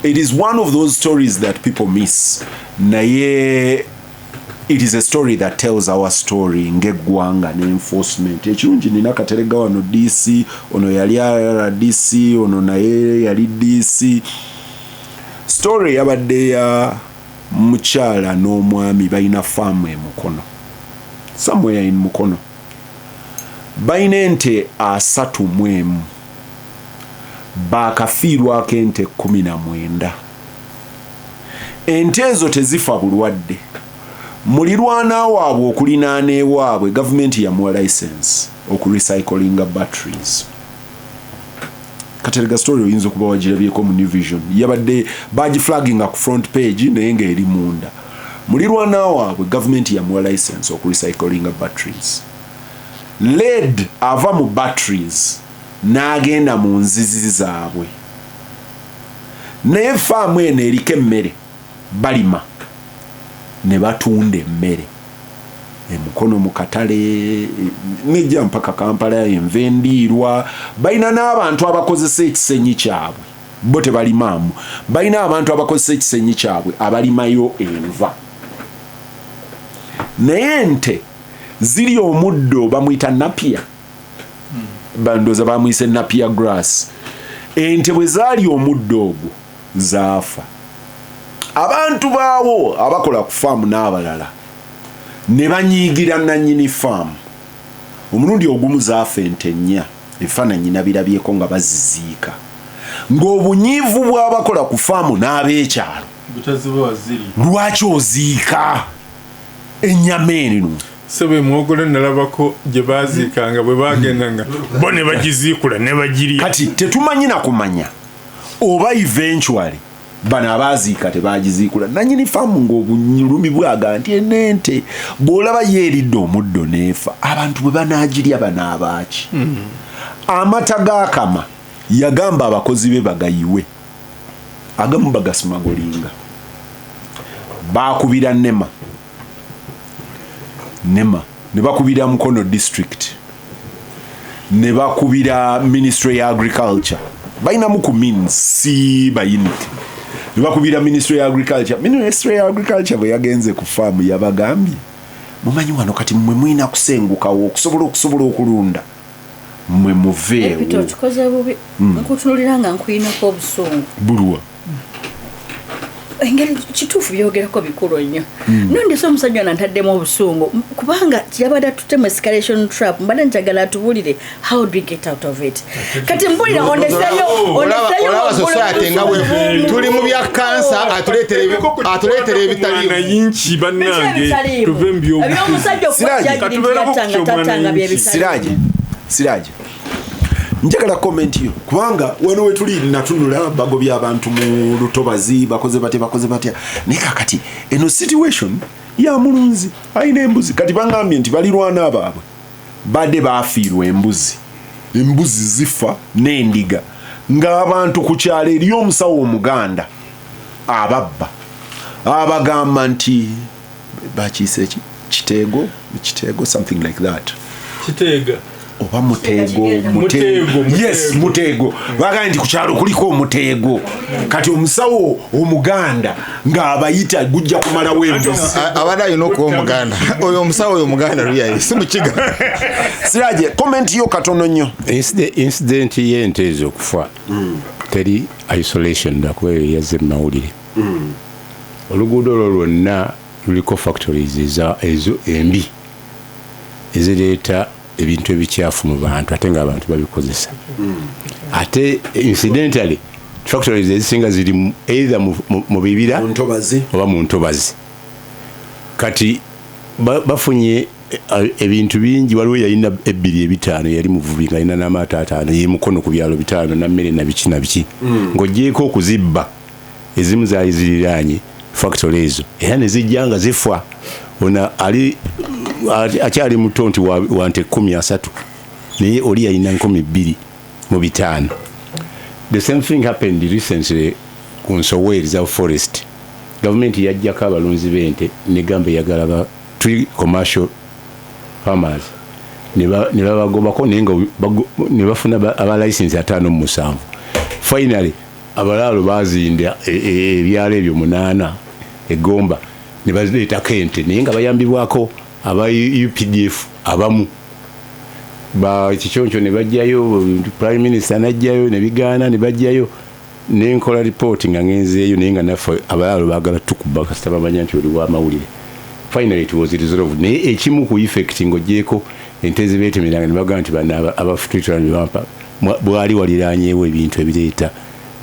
It is one of those stories that people miss. Naye it is a story that tells our story ngegwanga ne enforcement. Ekirungi nina Katerega wano DC, ono yali DC, ono naye yali DC. Story yabadde ya mukyala n'omwami balina farm e Mukono. Somewhere in Mukono. Balina ente 31. Baakafiirwako ente 19. Ente ezo tezifa bulwadde. Mulirwana waabwe okulinaana ewaabwe gavumenti yamuwa license okurecyclinga batteries. Katerega story oyinza kuba wagirabyeko mu New Vision yabadde baji flagging ku front page naye nga eri munda mulirwana waabwe gavumenti yamuwa license okurecyclinga batteries. Lead ava mu batteries n'agenda mu nzizi zaabwe naye faamu eno eriko emmere balima ne batunda emmere Mukono mu katale nejja mpaka Kampala envendiirwa balina n'abantu abakozesa ekisenyi kyabwe bo tebalimaamu balina abantu abakozesa ekisenyi kyabwe abalimayo enva naye ente ziri omuddo bamuyita napia bandoza bamuyise napia grass ente bwe zaali omuddo ogwo zaafa abantu baawo abakola ku faamu n'abalala ne banyiigira nannyini faamu omulundi ogumu zaafa ente 4 ebifaananyi nabirabyeko nga baziziika ng'obunyiivu bw'abakola ku faamu n'ab'ekyalo lwaki oziika ennyama eno sebe mwogole nalabako gye baaziikanga bwe baagendanga bo ne bagiziikula ne bagirya kati tetumanyi na kumanya oba eventually bana abaziika tebagiziikula nannyini faamu ng'obunyulumi bwaga nti enente bw'olaba yeeridde omuddo neefa abantu bwe banaagirya banaabaaki amata g'akama yagamba abakozi be bagayiwe agamu bagasimagolinga baakubira nema ne bakubira Mukono district ne bakubira Ministry ya Agriculture balinamu ku means si bayinike ne bakubira Ministry ya Agriculture bwe yagenze ku faamu yabagambye mumanyi wano kati mmwe mwina kusengukawo okusobola okulunda mmwe muveewo ebito tukoze bubi nkutunulira nga nkuyinako obusungu bulwa engeri kituufu byogerako bikulu nnyo nondesa omusajja nantaddemu obusungu kubanga kyabadde tutemu escalation trap mbadde njagala atubulire how do we get out of it kati mbulira oneseyo olaba society nga bwe tuli mu bya kansa atuleetera ebitaliimu yinki bannange tuve ebyomusajja okuwajagiritanga byebitaliimu Siraje njagala comment yo kubanga wano we tuli natunula bago by'abantu mu lutobazi bakoze batya ne kakati eno situation ya mulunzi ayina embuzi kati bangambye nti balirwana abaabwe badde baafiirwa embuzi zifa n'endiga ng'abantu ku kyalo eri omusawo omuganda ababba abagamba nti bakiyise kiteego something like that oba mutego yes mutego bagamba nti ku kyalo kuliko omuteego kati omusawo omuganda ng'abayita gujja kumalawo embuzi abadde alina okuba omuganda oyo omusawo oyo omuganda luyayi si mukiga Siraje comment yo katono nnyo incident y'ente ezo okufa teri isolation nakweyo yazze mu mawulire oluguudo olwo lwonna luliko factories ezo embi ezireeta ebintu ebikyafu mu bantu ate ng'abantu babikozesa ate incidentally factories ezisinga ziri either mu bibira oba mu ntobazi kati bafunye ebintu bingi waliwo yalina 2-5 yali muvubi nga alina n'amaato 5 ye mukono ku byalo 5 na mmere na biki ng'ogyeko okuzibba ezimu zaali ziriraanye factory ezo era ne zijja nga zifa ona akyali muto nti wante 13 naye oli yalina 2,500. The same thing happened recently ku Nsoweri za forest. Government yajjako abalunzi b'ente negamba eyagala tuli commercial farmers ne babagobako naye nga ne bafuna aba license 5 finally abalaalo bazinda ebyalo ebyo 8 egomba ne bazireetako ente naye nga bayambibwako aba UPDF abamu kikyoncho ne bajjayo prime minister najjayo ne bigaana ne bajjayo nenkola report nga ngenzeeyo naye nga naffe abalaalo baagala tukuba kasita bamanya nti oli w'amawulire finally it was resolved naye ekimu ku effect ng'ogyeko ente zibeetemeranga ne bagamba nti bana abafutritranwampa bwali waliraanyeewo ebintu ebireeta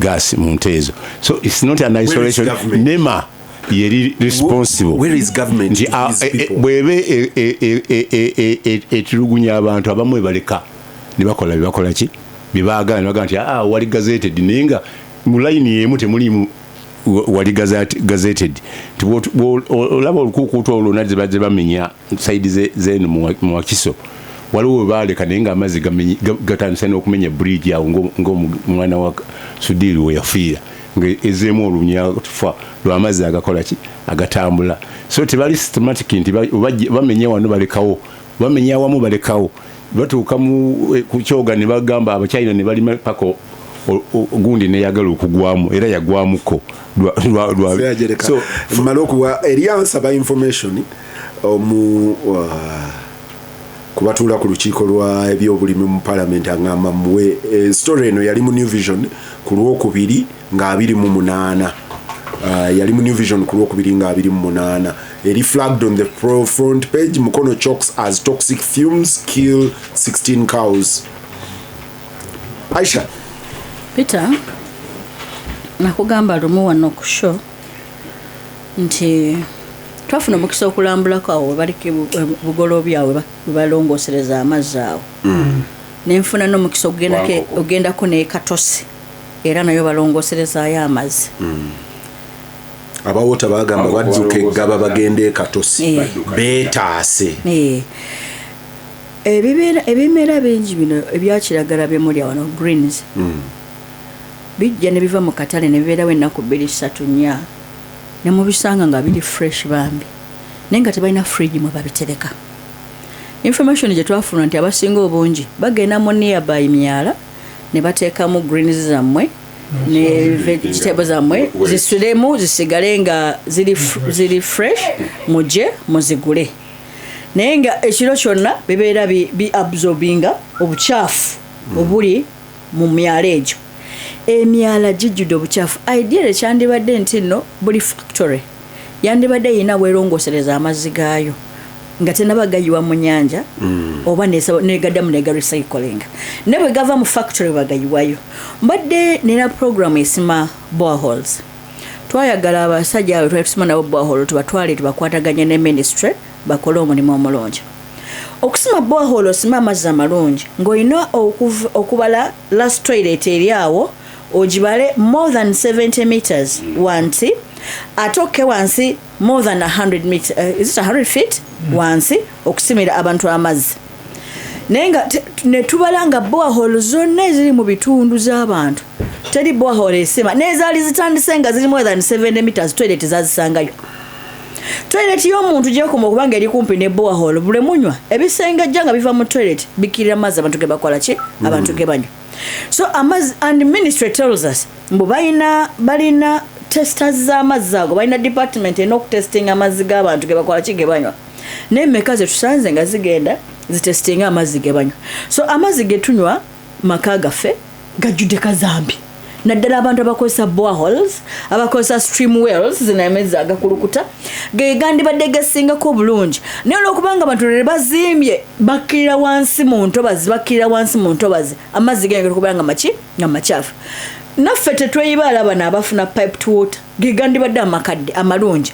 gas mu nte ezo so it's not an isolation nema yeri responsible. Where is government? Bwebe etulugunya abantu abamu ebaleka nibakola ki bibaagala nibaga nti wali gazetted ninga mu line emu temuli wali gazetted olaba olukukuuto olwo nadze badde bamenya side zenu mu Wakiso waliwo baaleka naye nga amazzi gatandise n'okumenya bridge awo ng'omwana wa Sudiri we yafiira ng'ezeemu olumya tufa lw'amazzi agakola ki agatambula so tebali systematic nti bamenya wano balekawo bamenya awamu balekawo batuuka ku kyoga ne bagamba Abachina ne balima pako gundi neyagala okugwamu era yagwamuko so malokuwa eriansa ba information kubatula ku lukiiko lwa ebyobulimi mu parliament angamba muwe story eno yali mu New Vision ku Lwokubiri nga 28 yali mu New Vision ku Lwokubiri nga 28 eri flagged on the front page Mukono chokes as toxic fumes kill 16 cows. Aisha Peter nakugamba lumu wano ku show nti twafuna omukisa okulambulako awo baliki bugolo byawe balongosereza amazzi awo nenfuna n'omukisa ogendako ne Katosi era nayo balongoserezaayo amazzi abawota bagamba badduke gaba bagende Katosi beetaase ebimera bingi bino ebyakiragala byemuli wano greens bijja ne biva mu katale ne bibeerawo ennaku 2-3 ne mubisanga nga biri fresh bambi naye nga tebalina fridge mwe babitereka. Information gye twafuna nti abasinga obungi bagenda mu nearby myala ne bateekamu greens zammwe ne vegetables zammwe zisulemu zisigale nga ziri fresh mujje muzigule naye nga ekiro kyonna bibeera bi-absorbinga obukyafu obuli mu myala egyo. Emyala jijjudde obukyafu ideally kyandibadde nti nno buli factory yandibadde yina weerongosereza amazzi gaayo nga tenabagayiwa mu nnyanja oba negaddamu nega recycling ne bwe gava mu factory bagayiwayo. Mbadde nina program esima boreholes twayagala abasajja abo twetusima nabo borehole tubatwale tubakwataganye ne ministry bakole omulimu omulungi okusima borehole osima amazzi amalungi ng'olina okubala last toilet eri awo ojibale more than 70 meters wansi atoke wansi more than 100 meters is it 100 feet wansi okusimira abantu amazzi nenga netubalanga borehole zonna eziri mu bitundu z'abantu teri borehole esima nezaali zitandise nga ziri more than 70 meters toilet zazisangayo toilet y'omuntu gyekoma okubanga eri kumpi ne borehole bule munywa ebisengejja nga biva mu toilet bikirira amazzi abantu ge bakola ki abantu ge banywa. So amazzi and ministry tells us mbu balina testers z'amazzi ago, balina department en'okutestinga amazzi g'abantu ge bakola ki ge banywa, n'emmeka ze tusanze nga zigenda zitestinga amazzi ge banywa. So amazzi ge tunywa maka gaffe gajjudde kazambi, naddala abantu abakozesa boreholes, abakozesa stream wells, zino amazzi agakulukuta ge gandibadde gasingako obulungi, naye olwokubanga abantu lwe bazimbye bakkirira wansi mu ntobazi, amazzi gengera okubanga nga makyafu. Naffe tetweyibaala bano abafuna pipe to water ge gandibadde amakadde amalungi,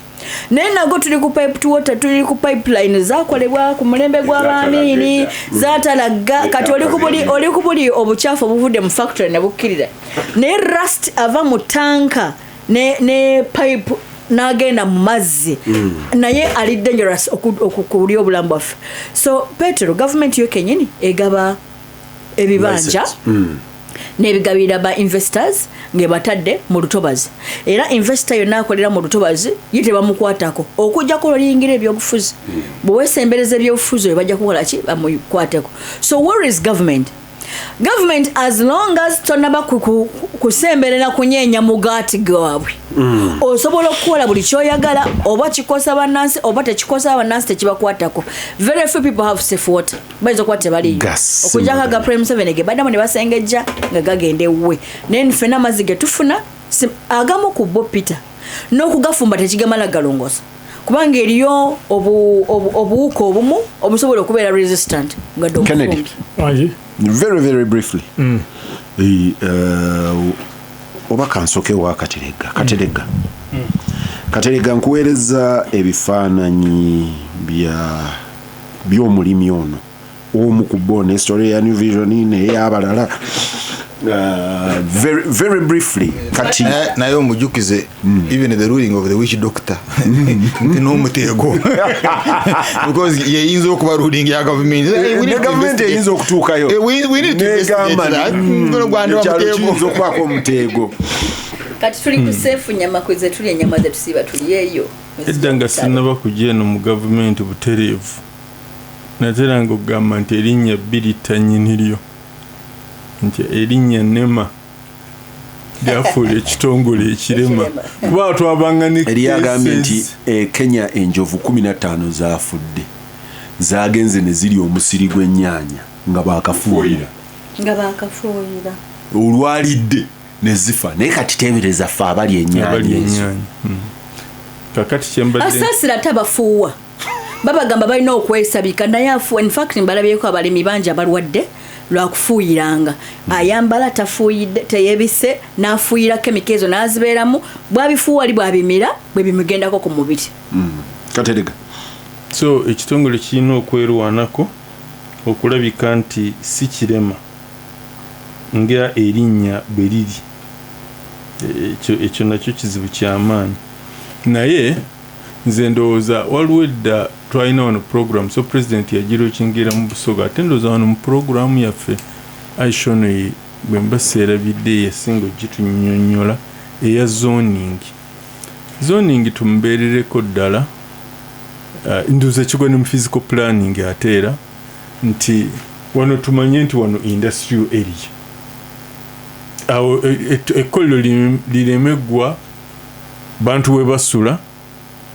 naye nago tuli ku pipe to water, tuli ku pipeline zakolebwa ku mulembe gw'abaamiini zatalagga, kati oli ku buli obukyafu obuvudde mu factory ne bukkirira, naye rust ava mu tanka ne pipe n'agenda mu mazzi, naye ali dangerous okuli obulamu bwaffe. So Petero, gavumenti yo kenyini egaba ebibanja n'ebigabira ba investors ngebatadde mu lutobazi, era investor yonna akolera mu lutobazi ye tebamukwatako okujjako oluyingira ebyobufuzi, bwe weesembereza ebyobufuzi bwe bajja kukola ki bamukwateko. So where is government? Government as long as tonaba kusemberera kunyeenya mugaati gwabwe osobola okukola buli kyoyagala, oba kikosa bannansi oba tekikosa bannansi tekibakwatako. Very few people have safe water, bayinza okuba tebaliyo okujjako aga Prime 7 ge baddamu ne basengejja nga gagenda ewuwe, naye nfe n'amazzi ge tufuna agamu ku bo Peter n'okugafumba tekigamala galongosa, kubanga eriyo obuwuka obumu obusobola okubeera resistant nga Kennedy. Very, very briefly. Oba kansoke wa Katerega nkuweereza ebifaananyi by'omulimi ono omu ku bo ne story ya New Vision n'ey'abalala. Very, very briefly. Kati naye omujukize even the ruling of the witch doctor n'omutego because yeyinza okuba ruling ya government. The government eyinza okutuukayo okubaako omutego. Kati tuli ku safe nyama kweze tuli enyama ze tusiba tuli eyo edda nga sinaba kujja eno mu gavumenti butereevu natera nga okugamba nti erinnya Birita nnyiniryo nti erinnya Nema lyafuula ekitongole ekirema kuba twabanga ne eryagambye nti Kenya enjovu 15 zaafudde zagenze ne ziri omusiri gw'ennyaanya nga baakafuuyira olwalidde ne zifa, naye kati teebereza ffe abali ennyaanya ezo kakati kyembadde asasira tabafuuwa babagamba balina okwesabika, naye afuwa. In fact mbalabyeko abalimi bangi abalwadde lwakufuuyiranga, ayambala tafuuyidde teyebise n'afuuyira kemika ezo n'azibeeramu, bwabifuuwa ali bwabimira bwe bimugendako ku mubiri. Katerega. So ekitongole kirina okwerwanako okulabika nti si kirema nga erinnya bwe liri, ekyo nakyo kizibu ky'amaanyi. Naye nze ndowooza waliwo edda twalina wano program, so president yagirokingira mu Busoga, ate ndowooza wano mu programu yaffe aishono bwe mbaseerabidde yasinga ogitunyonnyola eya zoning tumubeerereko ddala. Ndowooza ekigwa ne mu physical planning ate era nti wano tumanye nti wano industrial area awo ekkolero liremeggwa bantu we basula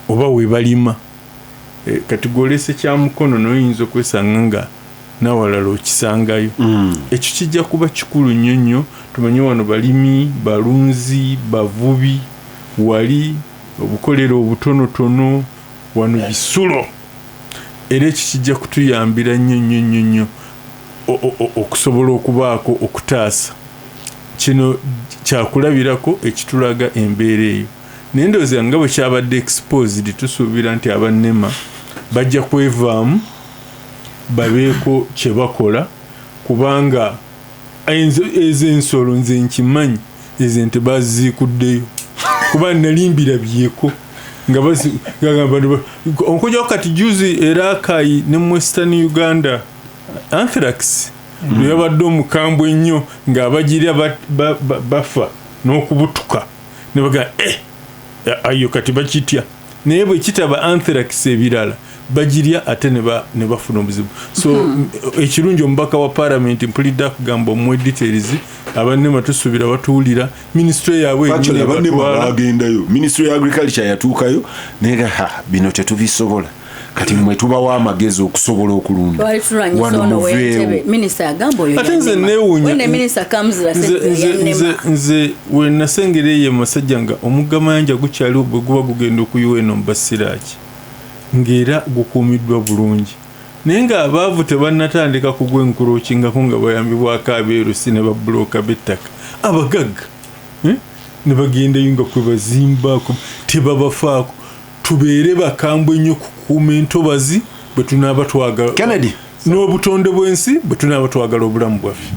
oba we balima, kati gwolese kya mukono n'oyinza okwesanga nga nawalala okisangayo. Ekyo kijja kuba kikulu nnyo nnyo. Tumanye wano balimi, balunzi, bavubi, wali obukolero obutonotono, wano bisulo, era ekyo kijja kutuyambira nnyo nnyo nnyo nnyo okusobola okubaako okutaasa. Kino kyakulabirako ekitulaga embeera eyo. Naye ndowooza nga bwe kyabadde exposed tusuubira nti abannema bajja kwevaamu babeeko kye bakola, kubanga ezo ensolo nze nkimanyi ezo nti baziikuddeyo kuba nalimbira byeko nga bagamba onkujjako kati juzi era Akai ne mu Western Uganda anthrax yabadde omukambwe ennyo ng'abagirya bafa n'okubutuka ne baga ayo kati bakitya naye bwe kitaba anthrax ebirala bagirya ate ne bafuna obuzibu. So ekirungi omubaka wa parliament mpulidde akugamba omuwe details abannema tusuubira batuwulira ministry yaabwe bagendayo ministry ya agriculture yatuukayo naye bino tetubisobola kati mwe tubawa amagezi okusobola okulunda nze we nasengereyo emasajja nga omugamayanja gukyaliwo bwe guba gugenda okuyuwa eno mubasiraaki ng'era gukuumiddwa bulungi naye ng'abaavu tebannatandika kugwa enkurokingako nga bayambibwako abeerusi ne babulooka b'ettaka abagagga ne bagendayo nga kwe bazimbaako tebabafaako tubeere bakambwe ennyo kukuuma entobazi bwe tunaaba twagala Kennedy n'obutonde bw'ensi bwe tunaaba twagala obulamu bwaffe.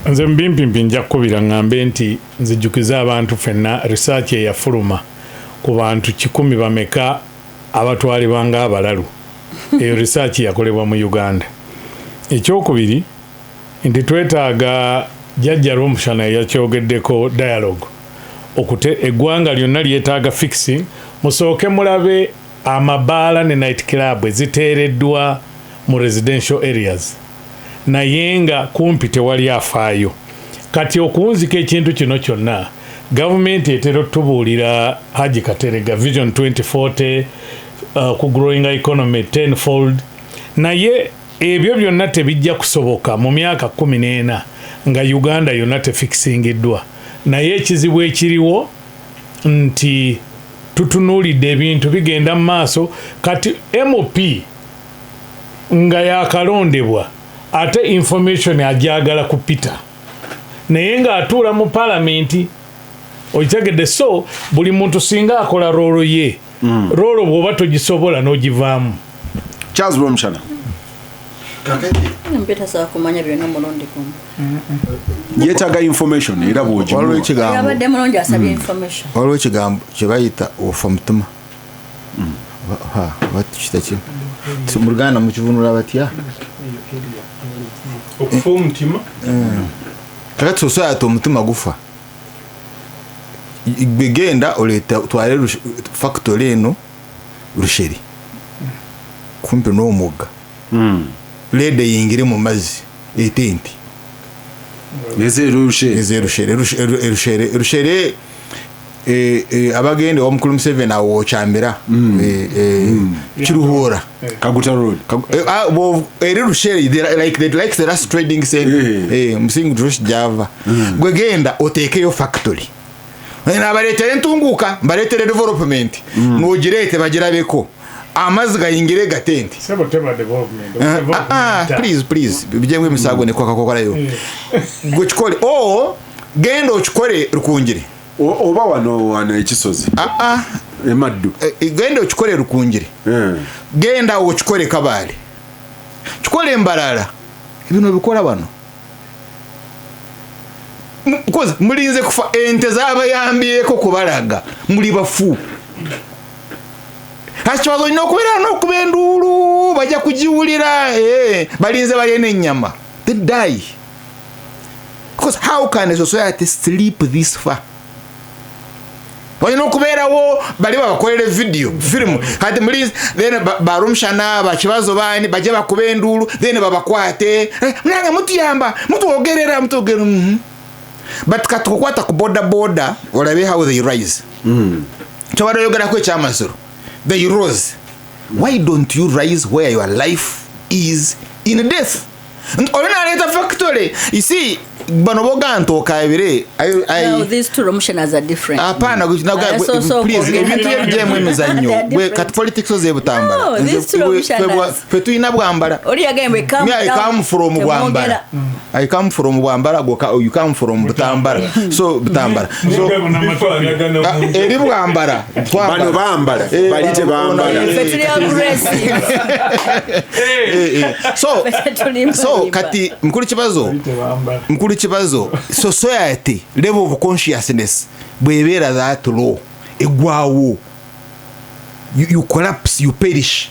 Nze mbimpimpi nja kukubira ngambe nti nzijjukiza abantu ffenna research eyafuluma ku bantu 100 bameka abatwalibwanga abalalu eyo research yakolebwa mu Uganda. Ekyokubiri nti twetaaga jjajja Lwomushana yakyogeddeko dialogue okute eggwanga lyonna lyetaaga fixing. Musooke mulabe amabaala ne night club eziteereddwa mu residential areas naye nga kumpi tewali afaayo. Kati okuwunzika ekintu kino kyonna gavumenti etera otubuulira Haji Katerega Vision 2040 ku growing economy tenfold naye ebyo byonna tebijja kusoboka mu myaka 14 nga Uganda yonna tefikisingiddwa. Naye ekizibu ekiriwo nti tutunuulidde ebintu bigenda mu maaso kati MOP nga yakalondebwa ate information ajagala kupita naye ng'atuula mu palamenti okitegedde. So buli muntu singa akola roolo ye roolo bw'oba togisobola n'ogivaamu. Charles Lwomushana mpeta saa kumanya byonna mulundi gumu yeetaaga information era bw'ogiyabadde mulungi asabye information. waliwo ekigambo kye bayita ofa mutima batukitaki mu Luganda mukivunula batya okufa omutima kakati soso ate omutima gufa begenda oleeta twale factory eno Rusheri kumpi n'omugga lede yingire mu mazzi etenti Rusheri abagende omukulu Museveni awo kyambira kiruhura Kaguta Road eri Rusheri like the last trading center musingi Rush Java gwegenda otekeyo factory n'abaleetera entunguka mbaleetera development n'ogirete bagirabeko amazi gayingire gatenti please bijemwe misago ne kwakakokolayo gukikole genda okikole Rukungiri oba wano ekisozi emaddu genda okikole Rukungiri genda okikole Kabale kikole Mbalala ebino bikola bano because mulinze kufa ente z'abayambyeko kubalaga muli bafu hakibazo nnyo okubeera n'okubenduulu bajja kugiwulira balinze balye n'ennyama they die because how can a society sleep this far balina okubeerawo bali babakolere video film kati mulinze then Lwomushana bakibazo bani bajja bakuba enduulu then babakwate nange mutuyamba mutuwogerera but katukukwata ku boda olabe how they rise kyobalyogerako ekyamasiro they rose. Why don't you rise where your life is in death? Olina factory. You see, banoboga ntoka ebire. No, these two Lwomushanas are different. Apana, please, ebintu ebijemwe emizannyo. Kat politics zebutambala. No, these two Lwomushanas. Fetu ina bwambala. Oli again we come. I come from bwambala. I come from bwambala, you come from butambala. So butambala. So eri bwambala. Bano bambala. Balite bambala. Fetu aggressive. So kati mkulu kibazo society level of consciousness bwebera that low egwawo you collapse, you perish.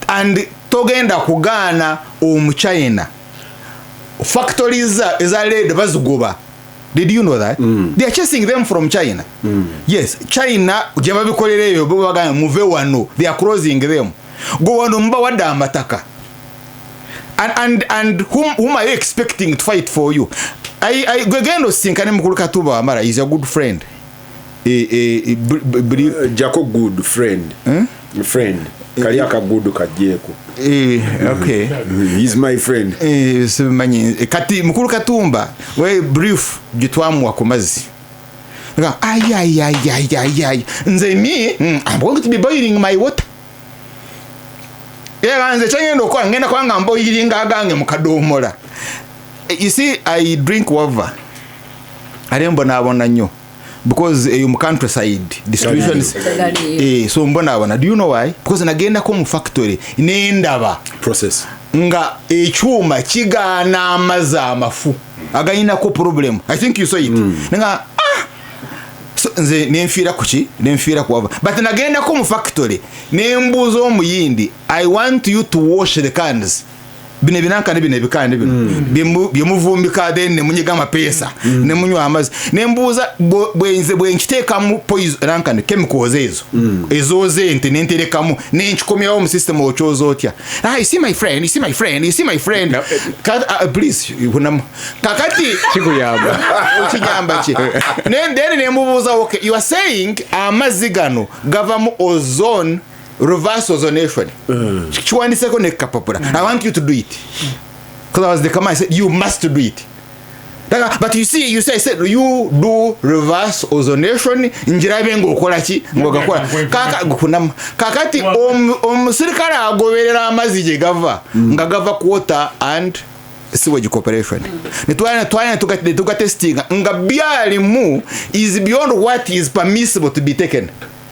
And togenda kugana China factories eza led bazugoba Did you know that? They are chasing them from China. Yes, China gye babikolereyo bo bagamba muve wano. They are closing them. Go wano mba wadda amataka. And whom are you expecting to fight for you? I gwegendo sinkane mukulu Katuba Wamala is a good friend. Jacob good friend. Friend. Kaliaka good kajeko. Okay. He's my friend. Kati mukulu Katumba we brief gitwamu wakomazi. Ay. Nze me, I'm going to be boiling my water. Nze changendo kwa ngenda kwa ngambo yiringa agange mukadomola. You see, I drink water. Arembo nabona nnyo because you countryside distribution is so mbona abona. Do you know why? Because nagenda ko mu factory nendaba process nga ekyuma kigana amaza amafu agayina ko problem. I think you saw it. Nga so nze nemfira kuki nemfira kwa but nagenda ko mu factory nembuzo omuyindi I want you to wash the cans bine binanka ne bine bikande bino byemuvumbika then ne munyiga amapesa ne munywa amazi nembuza bwenkiteka mu poison ranka ne chemicals ezo zente nenterekamu nenchikomyawo mu system ochozo otya. You see my friend please hunam kakati chikuyamba chigamba chi then nemubuza okay you are saying amazigano gava mu ozone reverse ozonation. Chiwandise ko nekapapura. I want you to do it. Because I was the command. I said you must do it. But you see, I said you do reverse ozonation. Njirabe ngokola ki ngogakola. Kakati omusirikale agoberera amazi je gava. Nga gava water and sewage corporation. Netwana tuka testing nga byali mu is beyond what is permissible to be taken.